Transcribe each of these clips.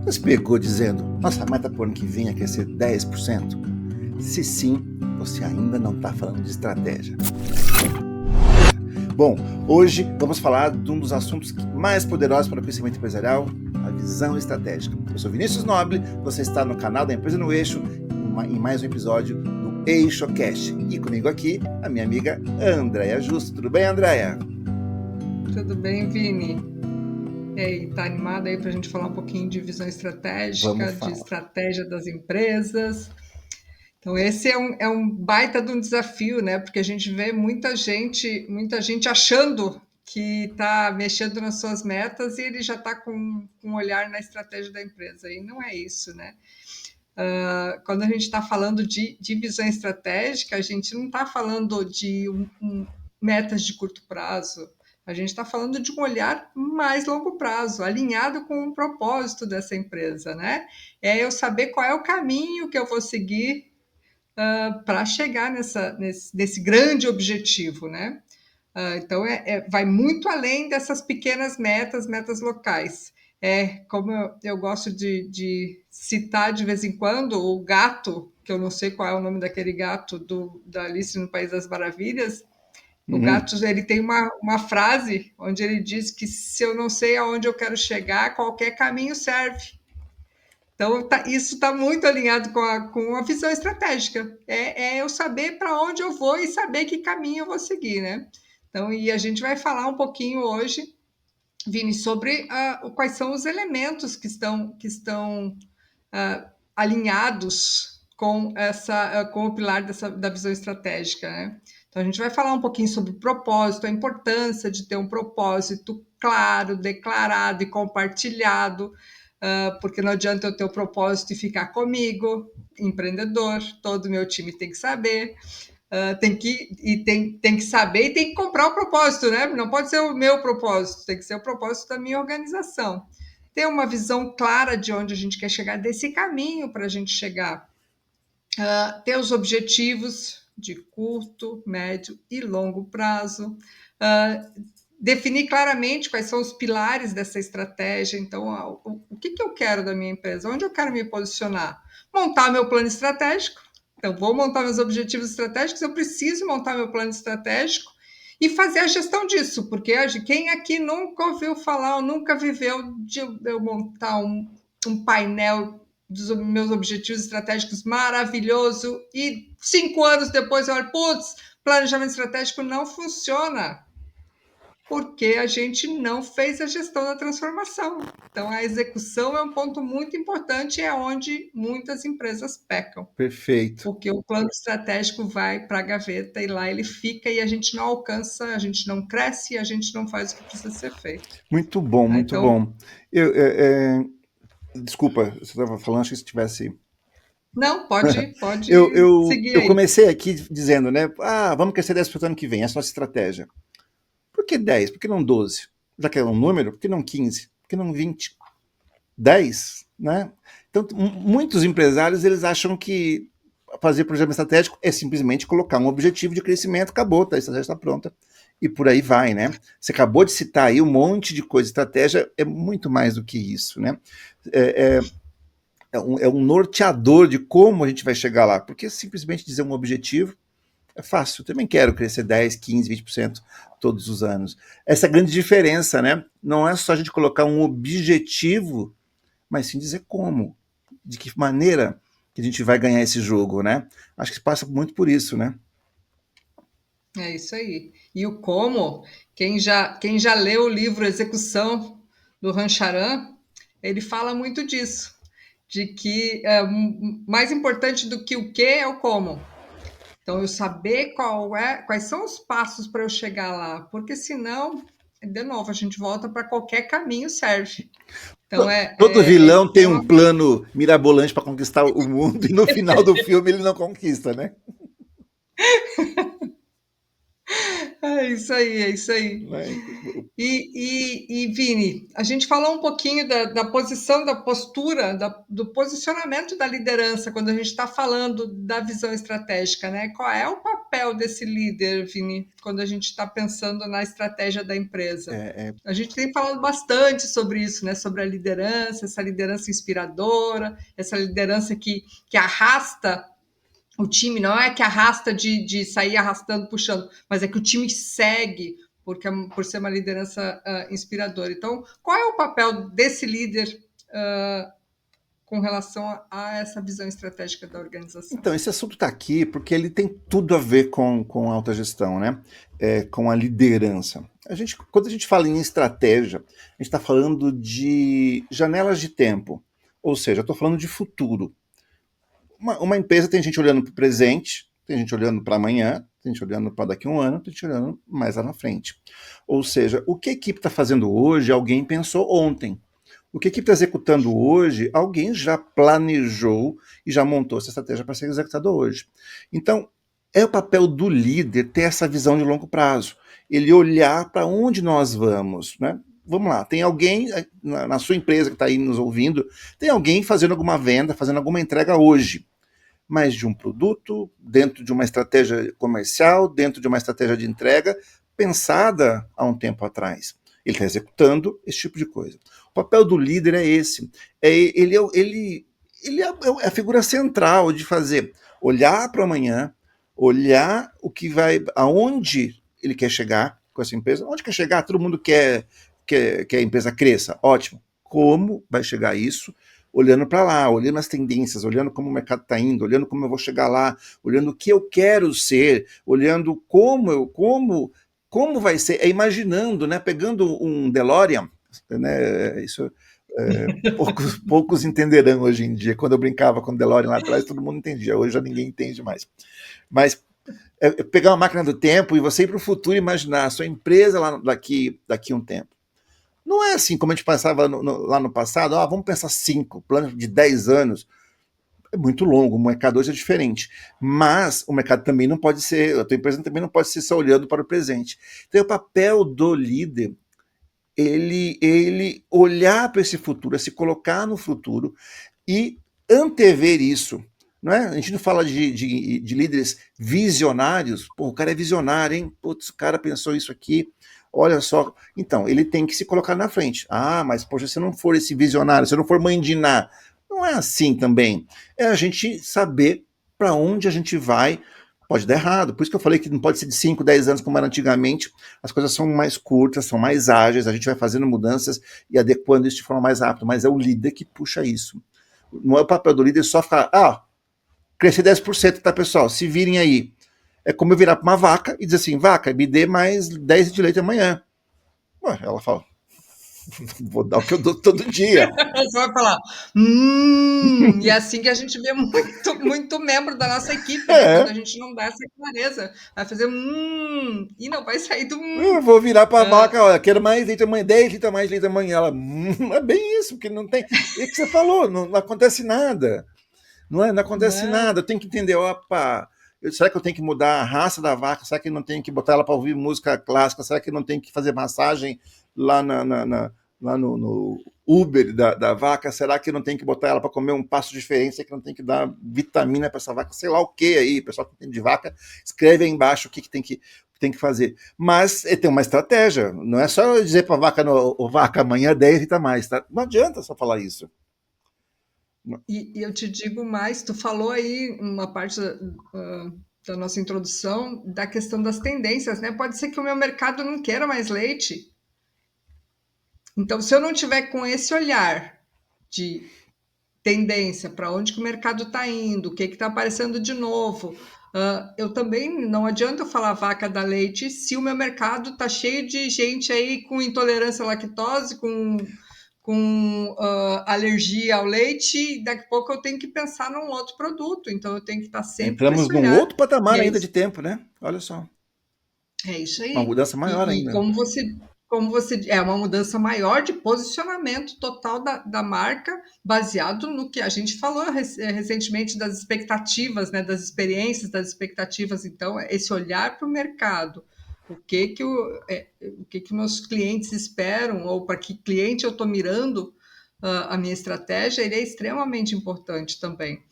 Você pegou dizendo, nossa meta para o ano que vem é crescer 10%? Se sim, você ainda não está falando de estratégia. Bom, hoje vamos falar de um dos assuntos mais poderosos para o crescimento empresarial, a visão estratégica. Eu sou Vinícius Nobre, você está no canal da Empresa no Eixo, em mais um episódio do EixoCast. E comigo aqui, a minha amiga Andréia Justo. Tudo bem, Andréia? Tudo bem, Vini? E aí, tá animado aí para a gente falar um pouquinho de visão estratégica, de estratégia das empresas? Então, esse é um baita de um desafio, né? Porque a gente vê muita gente achando que está mexendo nas suas metas e ele já está com um olhar na estratégia da empresa. E não é isso, né? Quando a gente está falando de visão estratégica, a gente não está falando de metas de curto prazo. A gente está falando de um olhar mais longo prazo, alinhado com o propósito dessa empresa, né? É eu saber qual é o caminho que eu vou seguir para chegar nesse grande objetivo, né? Então, vai muito além dessas pequenas metas locais. Como eu gosto de citar de vez em quando, o gato, que eu não sei qual é o nome daquele gato da Alice no País das Maravilhas. O gato, ele tem uma frase onde ele diz que se eu não sei aonde eu quero chegar, qualquer caminho serve. Então, isso está muito alinhado com a visão estratégica. É eu saber para onde eu vou e saber que caminho eu vou seguir, né? Então, e a gente vai falar um pouquinho hoje, Vini, sobre quais são os elementos que estão alinhados com o pilar da visão estratégica, né? Então, a gente vai falar um pouquinho sobre o propósito, a importância de ter um propósito claro, declarado e compartilhado, porque não adianta eu ter o propósito e ficar comigo, empreendedor, todo o meu time tem que saber, tem que saber e tem que comprar o propósito, né? Não pode ser o meu propósito, tem que ser o propósito da minha organização. Ter uma visão clara de onde a gente quer chegar, desse caminho para a gente chegar. Ter os objetivos de curto, médio e longo prazo. Definir claramente quais são os pilares dessa estratégia. Então, o que eu quero da minha empresa? Onde eu quero me posicionar? Montar meu plano estratégico. Então, vou montar meus objetivos estratégicos, eu preciso montar meu plano estratégico e fazer a gestão disso, porque quem aqui nunca ouviu falar ou nunca viveu de eu montar um painel dos meus objetivos estratégicos maravilhoso e 5 anos depois eu olho, putz, planejamento estratégico não funciona porque a gente não fez a gestão da transformação. Então, a execução é um ponto muito importante e é onde muitas empresas pecam. Perfeito. Porque o plano estratégico vai para a gaveta e lá ele fica e a gente não alcança, a gente não cresce e a gente não faz o que precisa ser feito. Muito bom, muito bom. Desculpa, você estava falando, acho que se tivesse... Não, pode seguir eu aí. comecei aqui dizendo, né? Vamos crescer 10% ano que vem, essa é a nossa estratégia. Por que 10? Por que não 12? Já que é um número, por que não 15? Por que não 20? 10? Né? Então, muitos empresários eles acham que fazer planejamento estratégico é simplesmente colocar um objetivo de crescimento, acabou, a estratégia está pronta. E por aí vai, né? Você acabou de citar aí um monte de coisa. Estratégia é muito mais do que isso, né? É um norteador de como a gente vai chegar lá, porque simplesmente dizer um objetivo é fácil. Eu também quero crescer 10, 15, 20% todos os anos. Essa grande diferença, né? Não é só a gente colocar um objetivo, mas sim dizer como, de que maneira que a gente vai ganhar esse jogo, né? Acho que passa muito por isso, né? É isso aí. E o como, quem já leu o livro Execução, do Rancharan, ele fala muito disso, de que mais importante do que o que é o como. Então, eu saber quais são os passos para eu chegar lá, porque senão, de novo, a gente volta para qualquer caminho serve. Então, todo vilão tem um plano mirabolante para conquistar o mundo e no final do filme ele não conquista, né? É isso aí, é isso aí. Né? E, Vini, a gente falou um pouquinho da posição, da postura, do posicionamento da liderança quando a gente está falando da visão estratégica, né? Qual é o papel desse líder, Vini, quando a gente está pensando na estratégia da empresa? É, A gente tem falado bastante sobre isso, né? Sobre a liderança, essa liderança inspiradora, essa liderança que arrasta o time, não é que arrasta de sair arrastando, puxando, mas é que o time segue por ser uma liderança inspiradora. Então, qual é o papel desse líder com relação a essa visão estratégica da organização? então, esse assunto está aqui porque ele tem tudo a ver com a alta gestão, né? Com a liderança. Quando a gente fala em estratégia, a gente está falando de janelas de tempo. Ou seja, eu estou falando de futuro. Uma empresa tem gente olhando para o presente, tem gente olhando para amanhã, tem gente olhando para daqui a um ano, tem gente olhando mais lá na frente. Ou seja, o que a equipe está fazendo hoje, alguém pensou ontem. O que a equipe está executando hoje, alguém já planejou e já montou essa estratégia para ser executada hoje. Então, é o papel do líder ter essa visão de longo prazo. Ele olhar para onde nós vamos, né? Vamos lá, tem alguém na sua empresa que está aí nos ouvindo, tem alguém fazendo alguma venda, fazendo alguma entrega hoje, mas de um produto, dentro de uma estratégia comercial, dentro de uma estratégia de entrega, pensada há um tempo atrás. Ele está executando esse tipo de coisa. O papel do líder é esse. Ele é a figura central de fazer, olhar para amanhã, olhar o que vai, aonde ele quer chegar com essa empresa. Onde quer chegar? Todo mundo quer a empresa cresça. Ótimo. Como vai chegar a isso? Olhando para lá, olhando as tendências, olhando como o mercado está indo, olhando como eu vou chegar lá, olhando o que eu quero ser, olhando como vai ser, imaginando, né, pegando um DeLorean, né, isso poucos entenderão hoje em dia. Quando eu brincava com o DeLorean lá atrás, todo mundo entendia, hoje já ninguém entende mais. Mas pegar uma máquina do tempo e você ir para o futuro e imaginar a sua empresa lá daqui a um tempo. Não é assim como a gente pensava lá no passado, vamos pensar 5, plano de 10 anos. É muito longo, o mercado hoje é diferente. Mas o mercado também não pode ser, a tua empresa também não pode ser só olhando para o presente. Então, o papel do líder, ele olhar para esse futuro, se colocar no futuro e antever isso. Não é? A gente não fala de líderes visionários. Pô, o cara é visionário, hein? Putz, o cara pensou isso aqui. Olha só. Então, ele tem que se colocar na frente. Mas, poxa, se eu não for esse visionário, se eu não for mãe de Ná, não é assim também. É a gente saber para onde a gente vai. Pode dar errado. Por isso que eu falei que não pode ser de 5, 10 anos como era antigamente. As coisas são mais curtas, são mais ágeis, a gente vai fazendo mudanças e adequando isso de forma mais rápida. Mas é o líder que puxa isso. Não é o papel do líder só ficar, crescer 10%, tá, pessoal? Se virem aí. É como eu virar para uma vaca e dizer assim, vaca, me dê mais 10 de leite amanhã. Ué, ela fala, vou dar o que eu dou todo dia. Você vai falar, e é assim que a gente vê muito membro da nossa equipe, né? Quando a gente não dá essa clareza, vai fazer e não vai sair do Eu vou virar para a vaca, olha, quero mais leite amanhã, 10 litros mais leite amanhã. Ela, é bem isso, porque não tem. É o que você falou, não acontece nada. Não acontece né? nada. Eu tenho que entender, opa, será que eu tenho que mudar a raça da vaca? Será que eu não tenho que botar ela para ouvir música clássica? Será que eu não tenho que fazer massagem lá, lá no Uber da vaca? Será que eu não tenho que botar ela para comer um pasto diferente? Será que eu não tenho que dar vitamina para essa vaca? Sei lá o que aí, o pessoal que entende de vaca, escreve aí embaixo o que tem que fazer. Mas tem uma estratégia. Não é só eu dizer para a vaca, vaca, amanhã 10 e tá mais. Tá? Não adianta só falar isso. E eu te digo mais, tu falou aí uma parte da nossa introdução da questão das tendências, né? Pode ser que o meu mercado não queira mais leite. Então, se eu não tiver com esse olhar de tendência, para onde que o mercado está indo, o que está aparecendo de novo, eu também não adianta eu falar vaca da leite se o meu mercado está cheio de gente aí com intolerância à lactose, com alergia ao leite, daqui a pouco eu tenho que pensar num outro produto, então eu tenho que estar sempre com Entramos esse num olhar. outro patamar E é ainda isso, de tempo, né? Olha só. é isso Uma aí. mudança maior E ainda. como você é uma mudança maior de posicionamento total da marca, baseado no que a gente falou recentemente das expectativas, né, das experiências, das expectativas. Então, esse olhar para o mercado, O que meus clientes esperam, ou para que cliente eu estou mirando a minha estratégia, ele é extremamente importante também,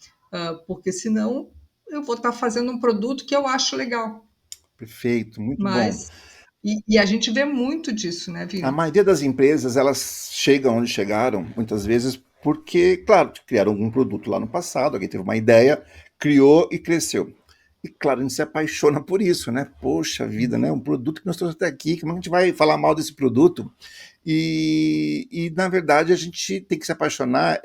porque senão eu vou estar fazendo um produto que eu acho legal. Perfeito, muito bom. Mas, e a gente vê muito disso, né, A Vini? maioria das empresas, elas chegam onde chegaram, muitas vezes, porque, claro, criaram algum produto lá no passado, alguém teve uma ideia, criou e cresceu. E, claro, a gente se apaixona por isso, né? Poxa vida, né? Um produto que nós trouxemos até aqui, como a gente vai falar mal desse produto? Na verdade, a gente tem que se apaixonar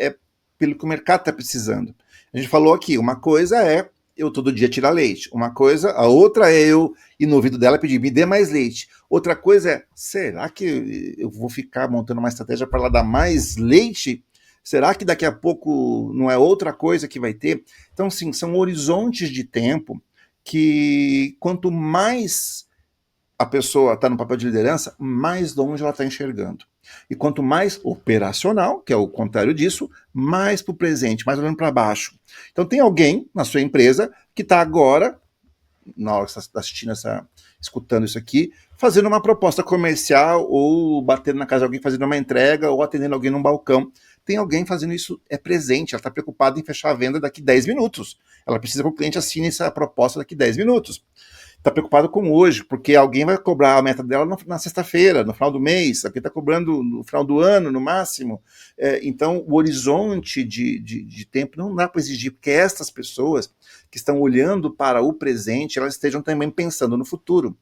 pelo que o mercado está precisando. A gente falou aqui, uma coisa é eu todo dia tirar leite, uma coisa, a outra é eu ir no ouvido dela pedir, me dê mais leite. Outra coisa é, será que eu vou ficar montando uma estratégia para ela dar mais leite? Será que daqui a pouco não é outra coisa que vai ter? Então, sim, são horizontes de tempo que quanto mais a pessoa está no papel de liderança, mais longe ela está enxergando. E quanto mais operacional, que é o contrário disso, mais para o presente, mais olhando para baixo. Então tem alguém na sua empresa que está agora, na hora que você está assistindo escutando isso aqui, fazendo uma proposta comercial ou batendo na casa de alguém, fazendo uma entrega ou atendendo alguém num balcão. Tem alguém fazendo isso, é presente, ela está preocupada em fechar a venda daqui 10 minutos. Ela precisa que o cliente assine essa proposta daqui 10 minutos. Está preocupado com hoje, porque alguém vai cobrar a meta dela na sexta-feira, no final do mês, alguém está cobrando no final do ano, no máximo. Então, o horizonte de tempo não dá para exigir, porque estas pessoas que estão olhando para o presente, elas estejam também pensando no futuro.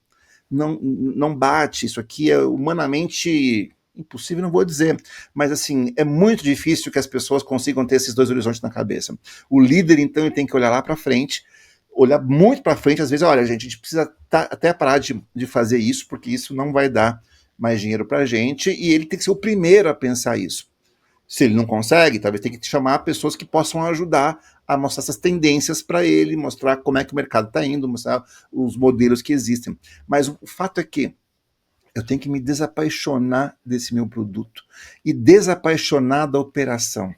Não bate, isso aqui é humanamente impossível, não vou dizer, mas assim, é muito difícil que as pessoas consigam ter esses dois horizontes na cabeça. O líder, então, ele tem que olhar lá para frente, olhar muito para frente, às vezes, olha, gente, a gente precisa até parar de fazer isso, porque isso não vai dar mais dinheiro para a gente, e ele tem que ser o primeiro a pensar isso. Se ele não consegue, talvez tenha que chamar pessoas que possam ajudar a mostrar essas tendências para ele, mostrar como é que o mercado está indo, mostrar os modelos que existem. Mas o fato é que eu tenho que me desapaixonar desse meu produto e desapaixonar da operação.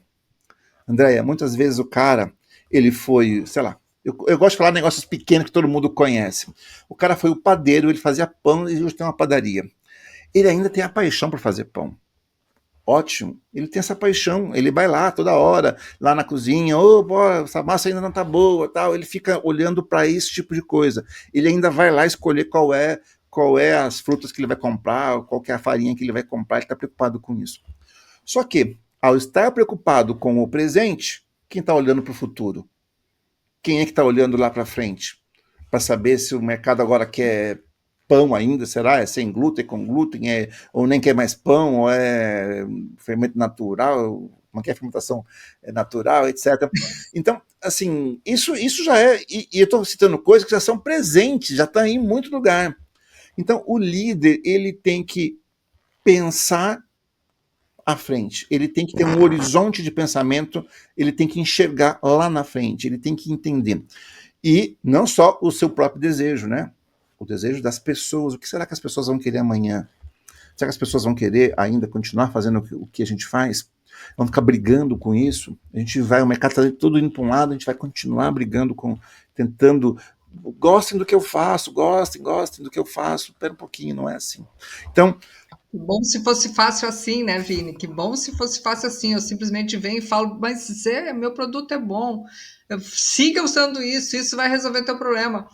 Andréia, muitas vezes o cara, ele foi, sei lá, eu gosto de falar negócios pequenos que todo mundo conhece. O cara foi o padeiro, ele fazia pão e hoje tem uma padaria. Ele ainda tem a paixão por fazer pão. Ótimo, ele tem essa paixão, ele vai lá toda hora, lá na cozinha, essa massa ainda não tá boa, tal. Ele fica olhando para esse tipo de coisa. Ele ainda vai lá escolher qual é as frutas que ele vai comprar, qual é a farinha que ele vai comprar, ele está preocupado com isso. Só que, ao estar preocupado com o presente, quem está olhando para o futuro? Quem é que está olhando lá para frente? Para saber se o mercado agora quer pão ainda, será? É sem glúten, com glúten, ou nem quer mais pão, ou é fermento natural, como é a fermentação natural, etc. Então, assim, isso já é, e eu estou citando coisas que já são presentes, já estão em muito lugar. Então, o líder, ele tem que pensar à frente, ele tem que ter um horizonte de pensamento, ele tem que enxergar lá na frente, ele tem que entender. E não só o seu próprio desejo, né? O desejo das pessoas. O que será que as pessoas vão querer amanhã? Será que as pessoas vão querer ainda continuar fazendo o que a gente faz? Vão ficar brigando com isso? A gente vai, o mercado está todo indo para um lado, a gente vai continuar brigando tentando. Gostem do que eu faço, gostem do que eu faço. Espera um pouquinho, não é assim. Então, Que bom se fosse fácil assim, né, Vini? Que bom se fosse fácil assim. Eu simplesmente venho e falo, mas meu produto é bom, siga usando isso vai resolver teu problema.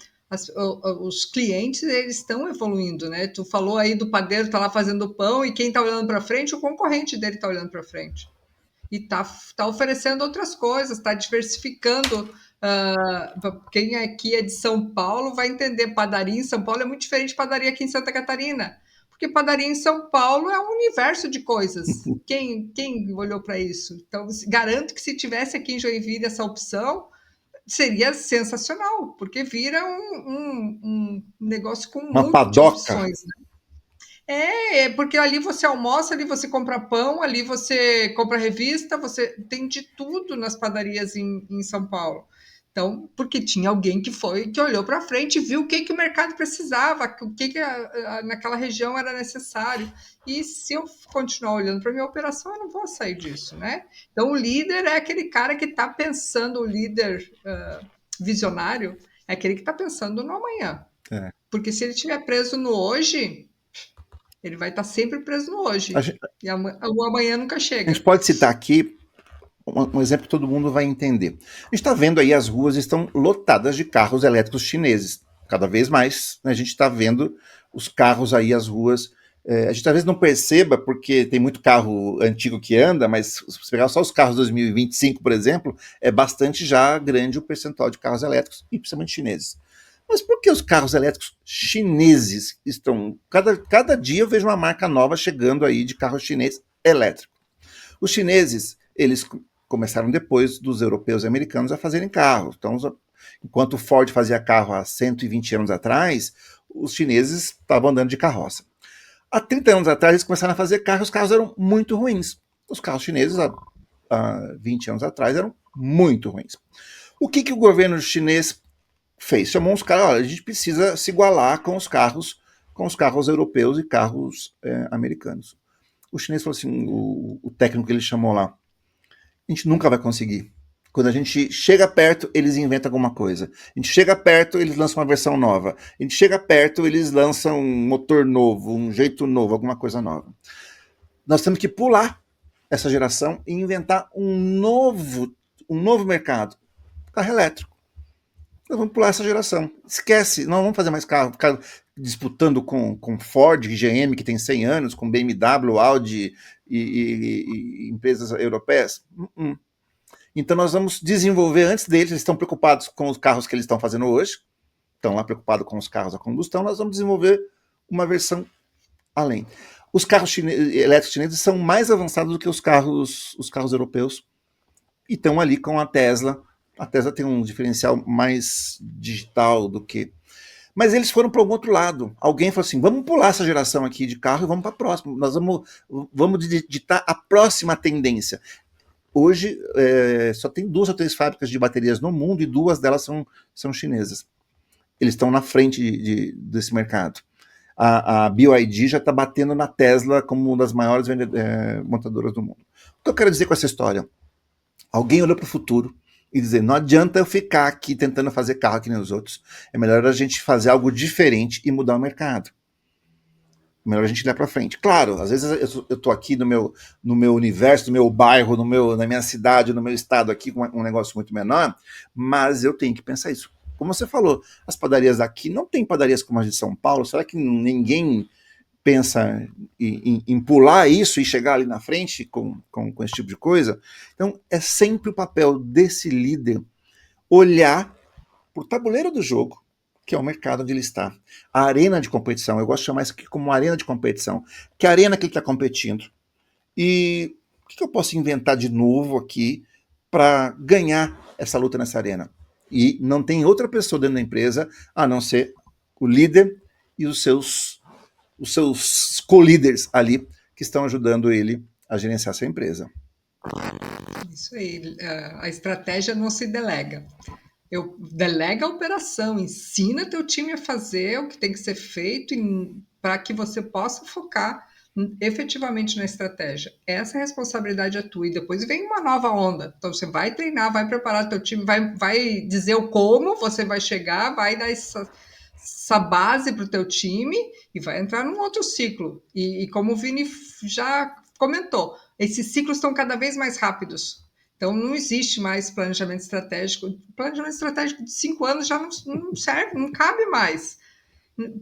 Os clientes, eles estão evoluindo, né? Tu falou aí do padeiro tá lá fazendo pão e quem tá olhando para frente, o concorrente dele tá olhando para frente. E tá oferecendo outras coisas, tá diversificando. Quem aqui é de São Paulo vai entender, padaria em São Paulo é muito diferente de padaria aqui em Santa Catarina. Porque padaria em São Paulo é um universo de coisas. Quem olhou para isso? Então, garanto que se tivesse aqui em Joinville essa opção, seria sensacional, porque vira um negócio com uma muitas padoca. opções, né? Porque ali você almoça, ali você compra pão, ali você compra revista, você tem de tudo nas padarias em São Paulo. Então, porque tinha alguém que olhou para frente e viu o que o mercado precisava, o que naquela região era necessário. E se eu continuar olhando para minha operação, eu não vou sair disso, né? Então, o líder é aquele cara que está pensando, o líder visionário é aquele que está pensando no amanhã. Porque se ele estiver preso no hoje, ele vai estar sempre preso no hoje. E o amanhã nunca a gente chega. pode citar aqui um exemplo que todo mundo vai entender. A gente está vendo aí as ruas estão lotadas de carros elétricos chineses. Cada vez mais, né, a gente está vendo os carros aí, as ruas. A gente talvez não perceba, porque tem muito carro antigo que anda, mas se você pegar só os carros 2025, por exemplo, é bastante já grande o percentual de carros elétricos, e principalmente chineses. Mas por que os carros elétricos chineses estão. Cada dia eu vejo uma marca nova chegando aí de carro chinês elétrico. Os chineses, eles começaram depois dos europeus e americanos a fazerem carros. Então, enquanto o Ford fazia carro há 120 anos atrás, os chineses estavam andando de carroça. Há 30 anos atrás, eles começaram a fazer carros, os carros eram muito ruins. Os carros chineses, há 20 anos atrás, eram muito ruins. O que o governo chinês fez? Chamou uns caras, olha, a gente precisa se igualar com os carros europeus e carros americanos. O chinês falou assim, o técnico que ele chamou lá, a gente nunca vai conseguir. Quando a gente chega perto, eles inventam alguma coisa. A gente chega perto, eles lançam uma versão nova. A gente chega perto, eles lançam um motor novo, um jeito novo, alguma coisa nova. Nós temos que pular essa geração e inventar um novo mercado. Carro elétrico. Nós vamos pular essa geração. Esquece, não vamos fazer mais carro, ficar disputando com Ford, GM, que tem 100 anos, com BMW, Audi e empresas europeias. Então nós vamos desenvolver antes deles, eles estão preocupados com os carros que eles estão fazendo hoje, estão lá preocupados com os carros a combustão, nós vamos desenvolver uma versão além. Os carros elétricos chineses são mais avançados do que os carros europeus e estão ali com a Tesla. A Tesla tem um diferencial mais digital do que... Mas eles foram para algum outro lado. Alguém falou assim, vamos pular essa geração aqui de carro e vamos para a próxima. Nós vamos ditar a próxima tendência. Hoje, só tem 2 ou 3 fábricas de baterias no mundo e 2 delas são chinesas. Eles estão na frente desse mercado. A BYD já está batendo na Tesla como uma das maiores montadoras do mundo. O que eu quero dizer com essa história? Alguém olhou para o futuro e dizer, não adianta eu ficar aqui tentando fazer carro que nem os outros. É melhor a gente fazer algo diferente e mudar o mercado. Melhor a gente olhar para frente. Claro, às vezes eu estou aqui no meu universo, no meu bairro, na minha cidade, no meu estado aqui, com um negócio muito menor, mas eu tenho que pensar isso. Como você falou, as padarias daqui não tem padarias como as de São Paulo. Será que ninguém pensa em pular isso e chegar ali na frente com esse tipo de coisa? Então, é sempre o papel desse líder olhar para o tabuleiro do jogo, que é o mercado onde ele está. A arena de competição, eu gosto de chamar isso aqui como uma arena de competição, que é a arena que ele está competindo. E o que eu posso inventar de novo aqui para ganhar essa luta nessa arena? E não tem outra pessoa dentro da empresa a não ser o líder e os seus co-líderes ali que estão ajudando ele a gerenciar essa empresa. Isso aí, a estratégia não se delega. Delega a operação, ensina teu time a fazer o que tem que ser feito para que você possa focar efetivamente na estratégia. Essa responsabilidade é tua. E depois vem uma nova onda. Então você vai treinar, vai preparar teu time, vai dizer o como você vai chegar, vai dar essa base para o teu time e vai entrar num outro ciclo. E como o Vini já comentou, esses ciclos estão cada vez mais rápidos. Então, não existe mais planejamento estratégico. Planejamento estratégico de 5 anos já não serve, não cabe mais.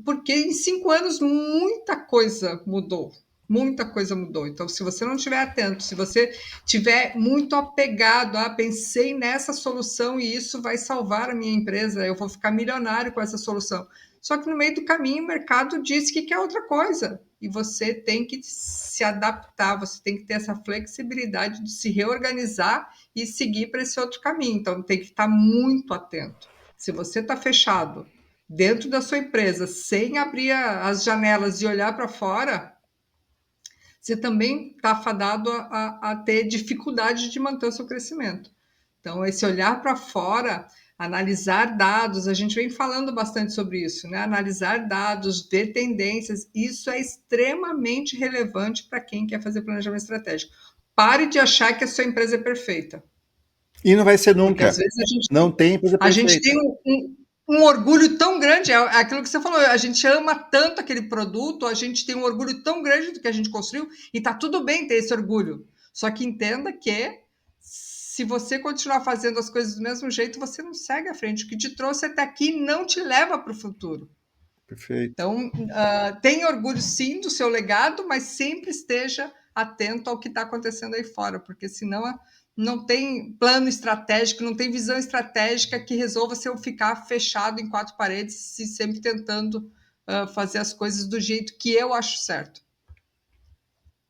Porque em 5 anos muita coisa mudou. Muita coisa mudou. Então, se você não estiver atento, se você estiver muito apegado a pensei nessa solução e isso vai salvar a minha empresa, eu vou ficar milionário com essa solução. Só que no meio do caminho o mercado diz que quer outra coisa. E você tem que se adaptar, você tem que ter essa flexibilidade de se reorganizar e seguir para esse outro caminho. Então, tem que estar muito atento. Se você está fechado dentro da sua empresa, sem abrir as janelas e olhar para fora, você também está fadado a ter dificuldade de manter o seu crescimento. Então, esse olhar para fora, analisar dados, a gente vem falando bastante sobre isso, né? Analisar dados, ver tendências, isso é extremamente relevante para quem quer fazer planejamento estratégico. Pare de achar que a sua empresa é perfeita. E não vai ser nunca. Porque às vezes não tem empresa perfeita. A gente tem um orgulho tão grande, é aquilo que você falou, a gente ama tanto aquele produto, a gente tem um orgulho tão grande do que a gente construiu, e tá tudo bem ter esse orgulho. Só que entenda que se você continuar fazendo as coisas do mesmo jeito, você não segue à frente. O que te trouxe até aqui não te leva para o futuro. Perfeito. Então, tenha orgulho sim do seu legado, mas sempre esteja atento ao que está acontecendo aí fora, porque senão não tem plano estratégico, não tem visão estratégica que resolva se eu ficar fechado em quatro paredes e sempre tentando fazer as coisas do jeito que eu acho certo.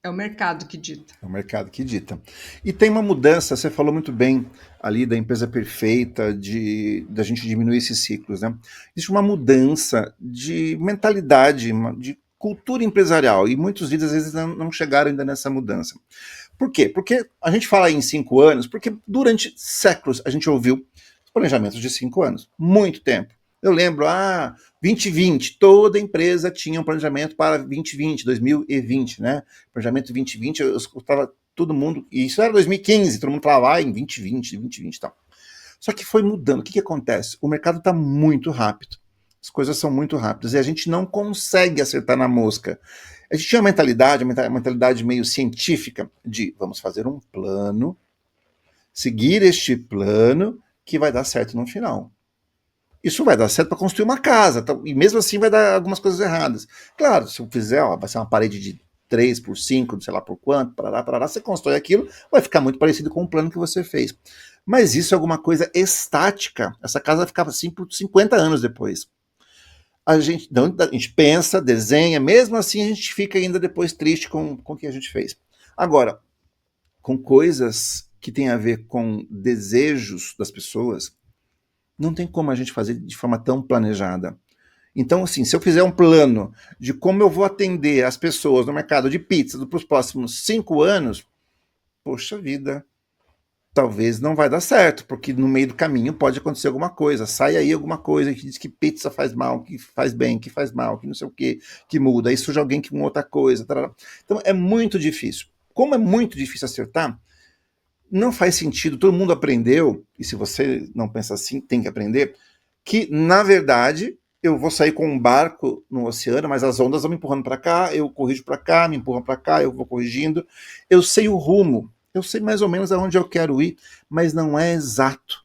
É o mercado que dita. É o mercado que dita. E tem uma mudança, você falou muito bem ali da empresa perfeita, da gente diminuir esses ciclos, né? Existe uma mudança de mentalidade, de cultura empresarial, e muitos líderes às vezes não chegaram ainda nessa mudança. Por quê? Porque a gente fala em 5 anos, porque durante séculos a gente ouviu planejamentos de 5 anos, muito tempo. Eu lembro, 2020, toda empresa tinha um planejamento para 2020, 2020, né? Planejamento 2020, eu escutava todo mundo, e isso era 2015, todo mundo falava em 2020, 2020 e tal. Só que foi mudando. O que acontece? O mercado está muito rápido. As coisas são muito rápidas e a gente não consegue acertar na mosca. A gente tinha uma mentalidade meio científica de vamos fazer um plano, seguir este plano que vai dar certo no final. Isso vai dar certo para construir uma casa, e mesmo assim vai dar algumas coisas erradas. Claro, se eu fizer, vai ser uma parede de 3 por 5, sei lá por quanto, parará, você constrói aquilo, vai ficar muito parecido com o plano que você fez. Mas isso é alguma coisa estática. Essa casa vai ficar assim por 50 anos depois. A gente pensa, desenha, mesmo assim a gente fica ainda depois triste com o que a gente fez. Agora, com coisas que têm a ver com desejos das pessoas, não tem como a gente fazer de forma tão planejada. Então, assim, se eu fizer um plano de como eu vou atender as pessoas no mercado de pizza para os próximos 5 anos, poxa vida, talvez não vai dar certo, porque no meio do caminho pode acontecer alguma coisa. Sai aí alguma coisa que diz que pizza faz mal, que faz bem, que faz mal, que não sei o que muda. Aí surge alguém com outra coisa. Tarará. Então, é muito difícil. Como é muito difícil acertar, não faz sentido, todo mundo aprendeu, e se você não pensa assim, tem que aprender, que, na verdade, eu vou sair com um barco no oceano, mas as ondas vão me empurrando para cá, eu corrijo para cá, me empurram para cá, eu vou corrigindo. Eu sei o rumo, eu sei mais ou menos aonde eu quero ir, mas não é exato.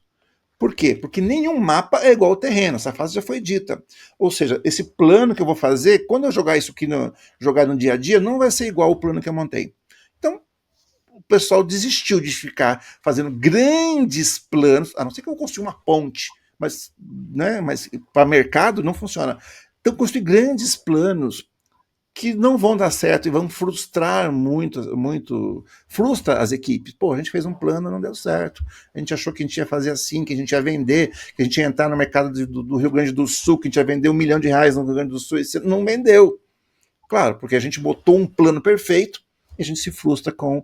Por quê? Porque nenhum mapa é igual ao terreno, essa frase já foi dita. Ou seja, esse plano que eu vou fazer, quando eu jogar isso aqui jogar no dia a dia, não vai ser igual ao plano que eu montei. Então, o pessoal desistiu de ficar fazendo grandes planos, a não ser que eu construa uma ponte, mas, né, mas para mercado não funciona. Então, construir grandes planos que não vão dar certo e vão frustrar muito, frustra as equipes. Pô, a gente fez um plano, não deu certo. A gente achou que a gente ia fazer assim, que a gente ia vender, que a gente ia entrar no mercado do Rio Grande do Sul, que a gente ia vender R$1 milhão no Rio Grande do Sul, e não vendeu. Claro, porque a gente botou um plano perfeito e a gente se frustra com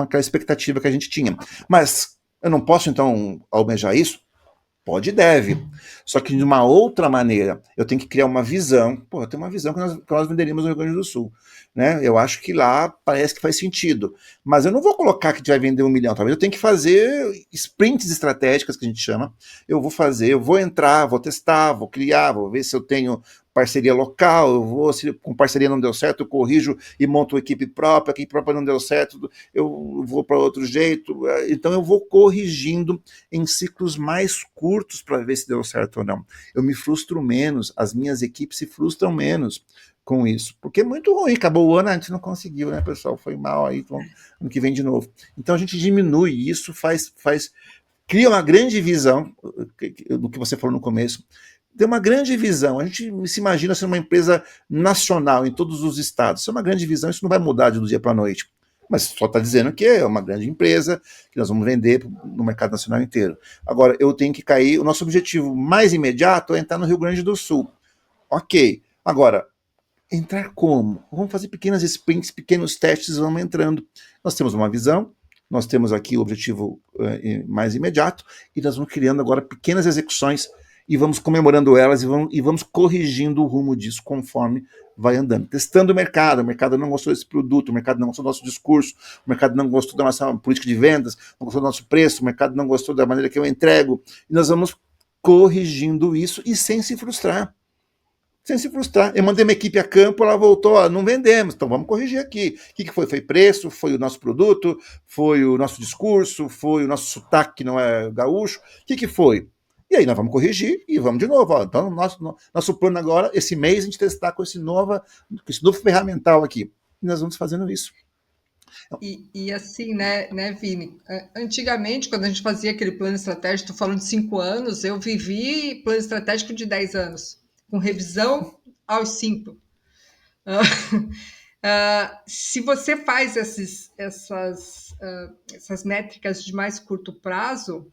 aquela expectativa que a gente tinha. Mas eu não posso, então, almejar isso? Pode e deve. Só que de uma outra maneira, eu tenho que criar uma visão. Pô, eu tenho uma visão que nós venderíamos no Rio Grande do Sul. Né? Eu acho que lá parece que faz sentido. Mas eu não vou colocar que a gente vai vender 1 milhão. Talvez eu tenha que fazer sprints estratégicas, que a gente chama. Eu vou entrar, vou testar, vou criar, vou ver se eu tenho parceria local, se com parceria não deu certo, eu corrijo e monto uma equipe própria, a equipe própria não deu certo, eu vou para outro jeito. Então eu vou corrigindo em ciclos mais curtos para ver se deu certo ou não. Eu me frustro menos, as minhas equipes se frustram menos com isso, porque é muito ruim, acabou o ano, a gente não conseguiu, né, pessoal, foi mal, aí ano que vem de novo. Então a gente diminui isso, cria uma grande visão, do que você falou no começo, tem uma grande visão. A gente se imagina ser uma empresa nacional em todos os estados. Isso é uma grande visão, isso não vai mudar de um dia para a noite. Mas só está dizendo que é uma grande empresa, que nós vamos vender no mercado nacional inteiro. Agora, eu tenho que cair. O nosso objetivo mais imediato é entrar no Rio Grande do Sul. Ok. Agora, entrar como? Vamos fazer pequenas sprints, pequenos testes, vamos entrando. Nós temos uma visão, nós temos aqui o objetivo mais imediato, e nós vamos criando agora pequenas execuções e vamos comemorando elas e vamos corrigindo o rumo disso conforme vai andando. Testando o mercado não gostou desse produto, o mercado não gostou do nosso discurso, o mercado não gostou da nossa política de vendas, não gostou do nosso preço, o mercado não gostou da maneira que eu entrego, e nós vamos corrigindo isso e sem se frustrar. Sem se frustrar. Eu mandei uma equipe a campo, ela voltou, ó, não vendemos, então vamos corrigir aqui. O que foi? Foi preço? Foi o nosso produto? Foi o nosso discurso? Foi o nosso sotaque que não é gaúcho? O que foi? E aí nós vamos corrigir e vamos de novo. Ó. Então, nosso plano agora, esse mês, a gente testar com esse novo ferramental aqui. E nós vamos fazendo isso. E assim, né, Vini? Antigamente, quando a gente fazia aquele plano estratégico, estou falando de 5 anos, eu vivi plano estratégico de 10 anos, com revisão aos 5. Se você faz essas métricas de mais curto prazo,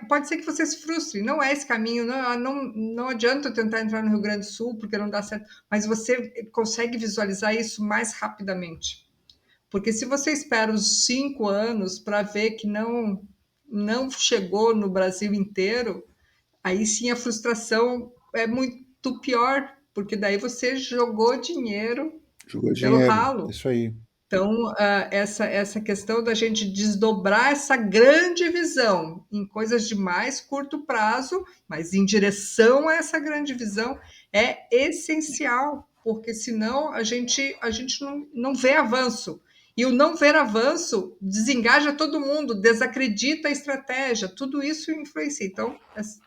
pode ser que você se frustre. Não é esse caminho, não adianta eu tentar entrar no Rio Grande do Sul porque não dá certo, mas você consegue visualizar isso mais rapidamente. Porque se você espera os 5 anos para ver que não chegou no Brasil inteiro, aí sim a frustração é muito pior, porque daí você jogou dinheiro pelo ralo. Isso aí. Então, essa questão da gente desdobrar essa grande visão em coisas de mais curto prazo, mas em direção a essa grande visão, é essencial, porque senão a gente não vê avanço. E o não ver avanço desengaja todo mundo, desacredita a estratégia, tudo isso influencia. Então,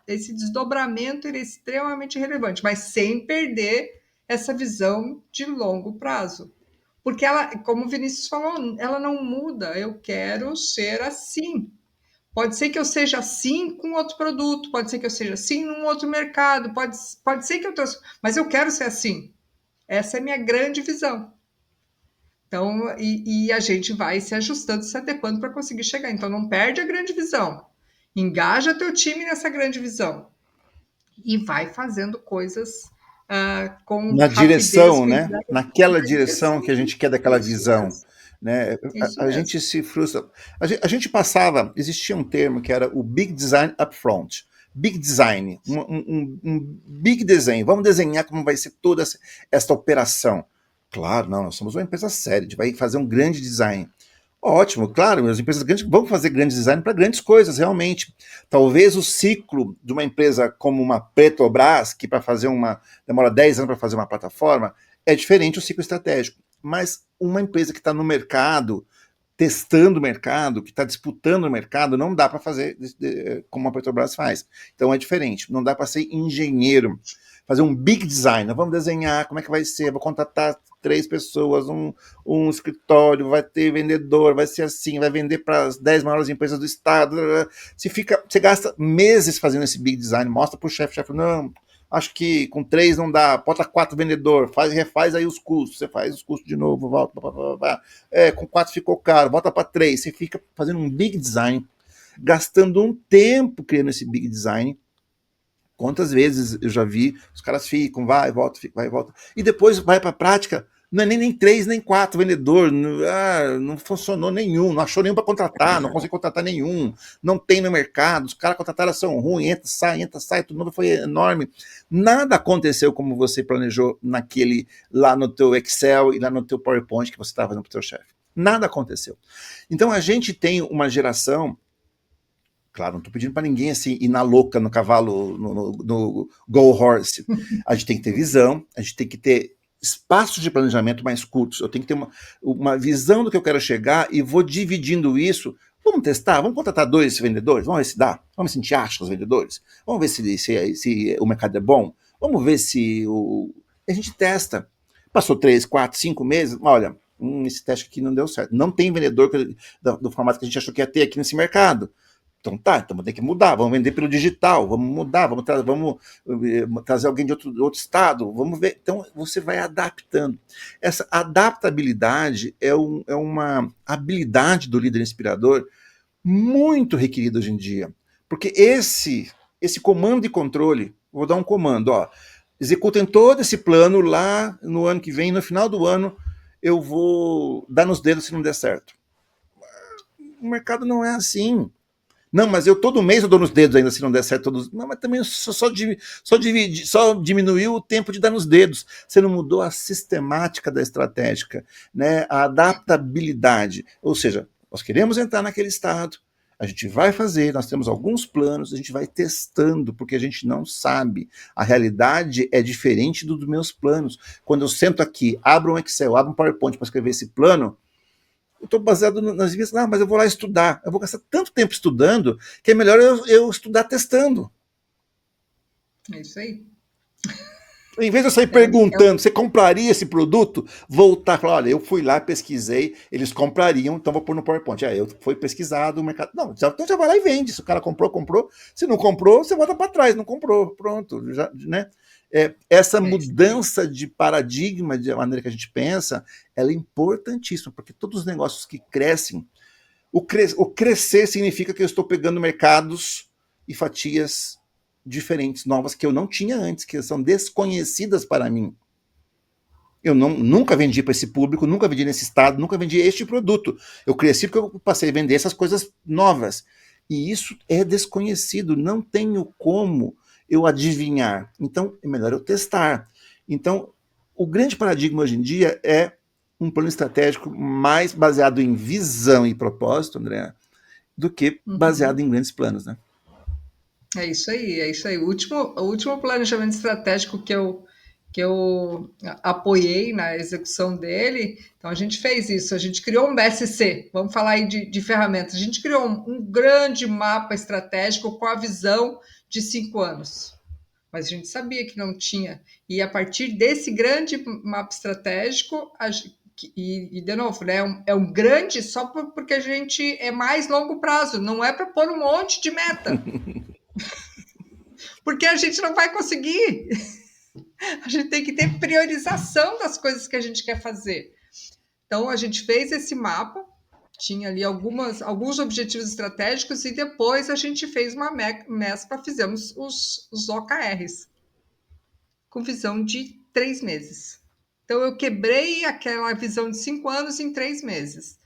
esse desdobramento ele é extremamente relevante, mas sem perder essa visão de longo prazo. Porque ela, como o Vinícius falou, ela não muda. Eu quero ser assim. Pode ser que eu seja assim com outro produto, pode ser que eu seja assim num outro mercado, pode ser que eu trouxe, mas eu quero ser assim. Essa é a minha grande visão. Então, e a gente vai se ajustando, se adequando para conseguir chegar. Então, não perde a grande visão. Engaja teu time nessa grande visão. E vai fazendo coisas com na rapidez, direção, com né? Naquela direção que a gente quer daquela visão. Isso Né? A gente se frustra. A gente passava, existia um termo que era o big design upfront. Big design, um big desenho. Vamos desenhar como vai ser toda esta operação. Claro, não, nós somos uma empresa séria, a gente vai fazer um grande design. Ótimo, claro, as empresas grandes vão fazer grandes design para grandes coisas, realmente. Talvez o ciclo de uma empresa como uma Petrobras, que para fazer demora 10 anos para fazer uma plataforma, é diferente do ciclo estratégico. Mas uma empresa que está no mercado, testando o mercado, que está disputando o mercado, não dá para fazer como a Petrobras faz. Então é diferente, não dá para ser engenheiro, fazer um big design. Vamos desenhar como é que vai ser, vou contratar 3 pessoas, um escritório, vai ter vendedor, vai ser assim, vai vender para as 10 maiores empresas do estado. Você gasta meses fazendo esse big design, mostra para o chefe, não, acho que com 3 não dá, bota 4 vendedor, refaz aí os custos, você faz os custos de novo, volta, com 4 ficou caro, volta para 3, você fica fazendo um big design, gastando um tempo criando esse big design. Quantas vezes eu já vi, os caras ficam, vai, volta, e depois vai para a prática, não é nem 3, nem 4 vendedor, não funcionou nenhum, não achou nenhum para contratar, não conseguiu contratar nenhum, não tem no mercado, os caras contrataram são ruins, entra, sai, tudo novo foi enorme. Nada aconteceu como você planejou lá no teu Excel e lá no teu PowerPoint que você estava fazendo para o teu chefe. Nada aconteceu. Então a gente tem uma geração. Claro, não estou pedindo para ninguém assim ir na louca no cavalo, no go horse. A gente tem que ter visão, a gente tem que ter espaços de planejamento mais curtos. Eu tenho que ter uma visão do que eu quero chegar e vou dividindo isso. Vamos testar, vamos contratar 2 vendedores, vamos ver se dá, vamos ver se a gente acha os vendedores, vamos ver se o mercado é bom, vamos ver se a gente testa. Passou 3, 4, 5 meses, olha, esse teste aqui não deu certo. Não tem vendedor do formato que a gente achou que ia ter aqui nesse mercado. Então vamos ter que mudar, vamos vender pelo digital, vamos mudar, vamos trazer alguém de outro estado, vamos ver. Então você vai adaptando. Essa adaptabilidade é uma habilidade do líder inspirador muito requerida hoje em dia. Porque esse comando e controle, vou dar um comando, executem todo esse plano lá no ano que vem, no final do ano eu vou dar nos dedos se não der certo. O mercado não é assim. Não, mas todo mês eu dou nos dedos ainda se não der certo todos. Não, mas também só diminuiu o tempo de dar nos dedos. Você não mudou a sistemática da estratégica, né? A adaptabilidade. Ou seja, nós queremos entrar naquele estado, A gente vai fazer, nós temos alguns planos, a gente vai testando, porque a gente não sabe. A realidade é diferente dos meus planos. Quando eu sento aqui, abro um Excel, abro um PowerPoint para escrever esse plano, eu estou baseado nas minhas, mas eu vou lá estudar. Eu vou gastar tanto tempo estudando que é melhor eu estudar testando. É isso aí. Em vez de eu sair perguntando, você compraria esse produto? Voltar e falar, olha, eu fui lá, pesquisei, eles comprariam, então vou pôr no PowerPoint. Eu fui pesquisado, o mercado... Não, então já vai lá e vende. Se o cara comprou, comprou. Se não comprou, você volta para trás. Não comprou, pronto. Já, né? Essa mudança de paradigma, de maneira que a gente pensa, ela é importantíssima, porque todos os negócios que crescem, o crescer significa que eu estou pegando mercados e fatias diferentes, novas, que eu não tinha antes, que são desconhecidas para mim. Eu nunca vendi para esse público, nunca vendi nesse estado, nunca vendi este produto. Eu cresci porque eu passei a vender essas coisas novas. E isso é desconhecido, não tenho como eu adivinhar. Então, é melhor eu testar. Então, o grande paradigma hoje em dia é um plano estratégico mais baseado em visão e propósito, André, do que baseado em grandes planos, né? É isso aí, é isso aí. O último planejamento estratégico que eu apoiei na execução dele, então a gente fez isso, a gente criou um BSC, vamos falar aí de ferramentas, a gente criou um grande mapa estratégico com a visão de 5 anos, mas a gente sabia que não tinha, e a partir desse grande mapa estratégico, e de novo, né, é um grande só porque a gente é mais longo prazo, não é para pôr um monte de meta. Porque a gente não vai conseguir. A gente tem que ter priorização das coisas que a gente quer fazer. Então, a gente fez esse mapa, tinha ali alguns objetivos estratégicos e depois a gente fez uma mescla, fizemos os OKRs, com visão de 3 meses. Então, eu quebrei aquela visão de 5 anos em 3 meses,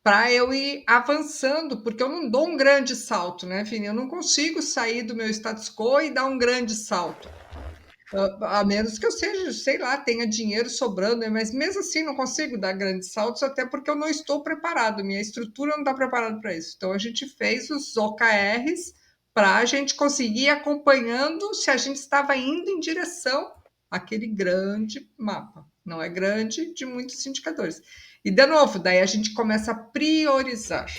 para eu ir avançando, porque eu não dou um grande salto, né, Vini? Eu não consigo sair do meu status quo e dar um grande salto. A menos que eu seja, sei lá, tenha dinheiro sobrando, né? Mas mesmo assim não consigo dar grandes saltos, até porque eu não estou preparado, minha estrutura não está preparada para isso. Então a gente fez os OKRs para a gente conseguir ir acompanhando se a gente estava indo em direção àquele grande mapa. Não é grande de muitos indicadores. E de novo, daí a gente começa a priorizar.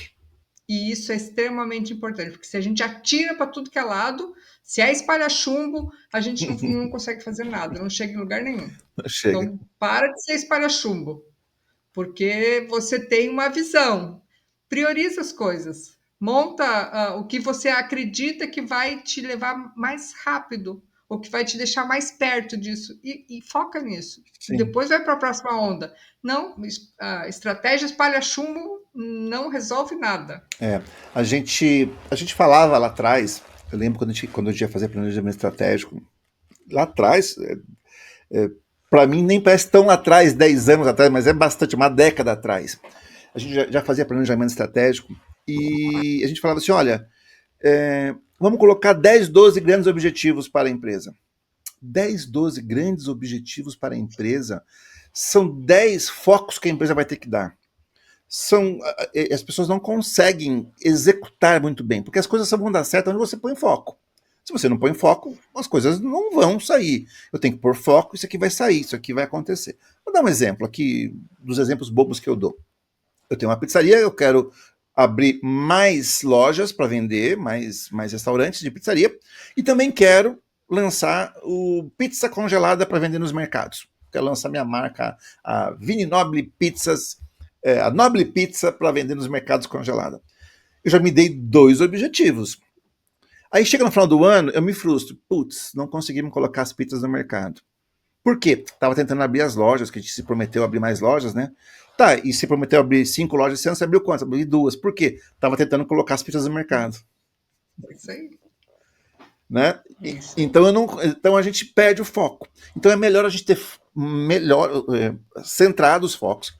E isso é extremamente importante, porque se a gente atira para tudo que é lado, se é espalha chumbo, a gente não consegue fazer nada, não chega em lugar nenhum. Chega. Então, para de ser espalha chumbo, porque você tem uma visão. Prioriza as coisas. Monta o que você acredita que vai te levar mais rápido, ou que vai te deixar mais perto disso, e foca nisso. Sim. Depois vai para a próxima onda. Não, estratégia espalha chumbo não resolve nada. A gente falava lá atrás, eu lembro quando a gente ia fazer planejamento estratégico, lá atrás, para mim nem parece tão lá atrás, 10 anos atrás, mas é bastante, uma década atrás. A gente já fazia planejamento estratégico e a gente falava assim, olha, vamos colocar 10, 12 grandes objetivos para a empresa. 10, 12 grandes objetivos para a empresa são 10 focos que a empresa vai ter que dar. As pessoas não conseguem executar muito bem, porque as coisas só vão dar certo onde você põe foco. Se você não põe foco, as coisas não vão sair. Eu tenho que pôr foco, isso aqui vai sair, isso aqui vai acontecer. Vou dar um exemplo aqui, dos exemplos bobos que eu dou. Eu tenho uma pizzaria, eu quero abrir mais lojas para vender, mais restaurantes de pizzaria, e também quero lançar o pizza congelada para vender nos mercados. Quero lançar minha marca, a Vini Noble Pizzas, a Noble Pizza para vender nos mercados congelada. Eu já me dei 2 objetivos. Aí chega no final do ano, eu me frustro. Putz, não conseguimos colocar as pizzas no mercado. Por quê? Estava tentando abrir as lojas, que a gente se prometeu abrir mais lojas, né? Tá, e se prometeu abrir 5 lojas esse ano, você abriu quantas? Abriu 2. Por quê? Estava tentando colocar as pizzas no mercado. Isso aí. Né? Então a gente perde o foco. Então é melhor a gente ter centrado os focos,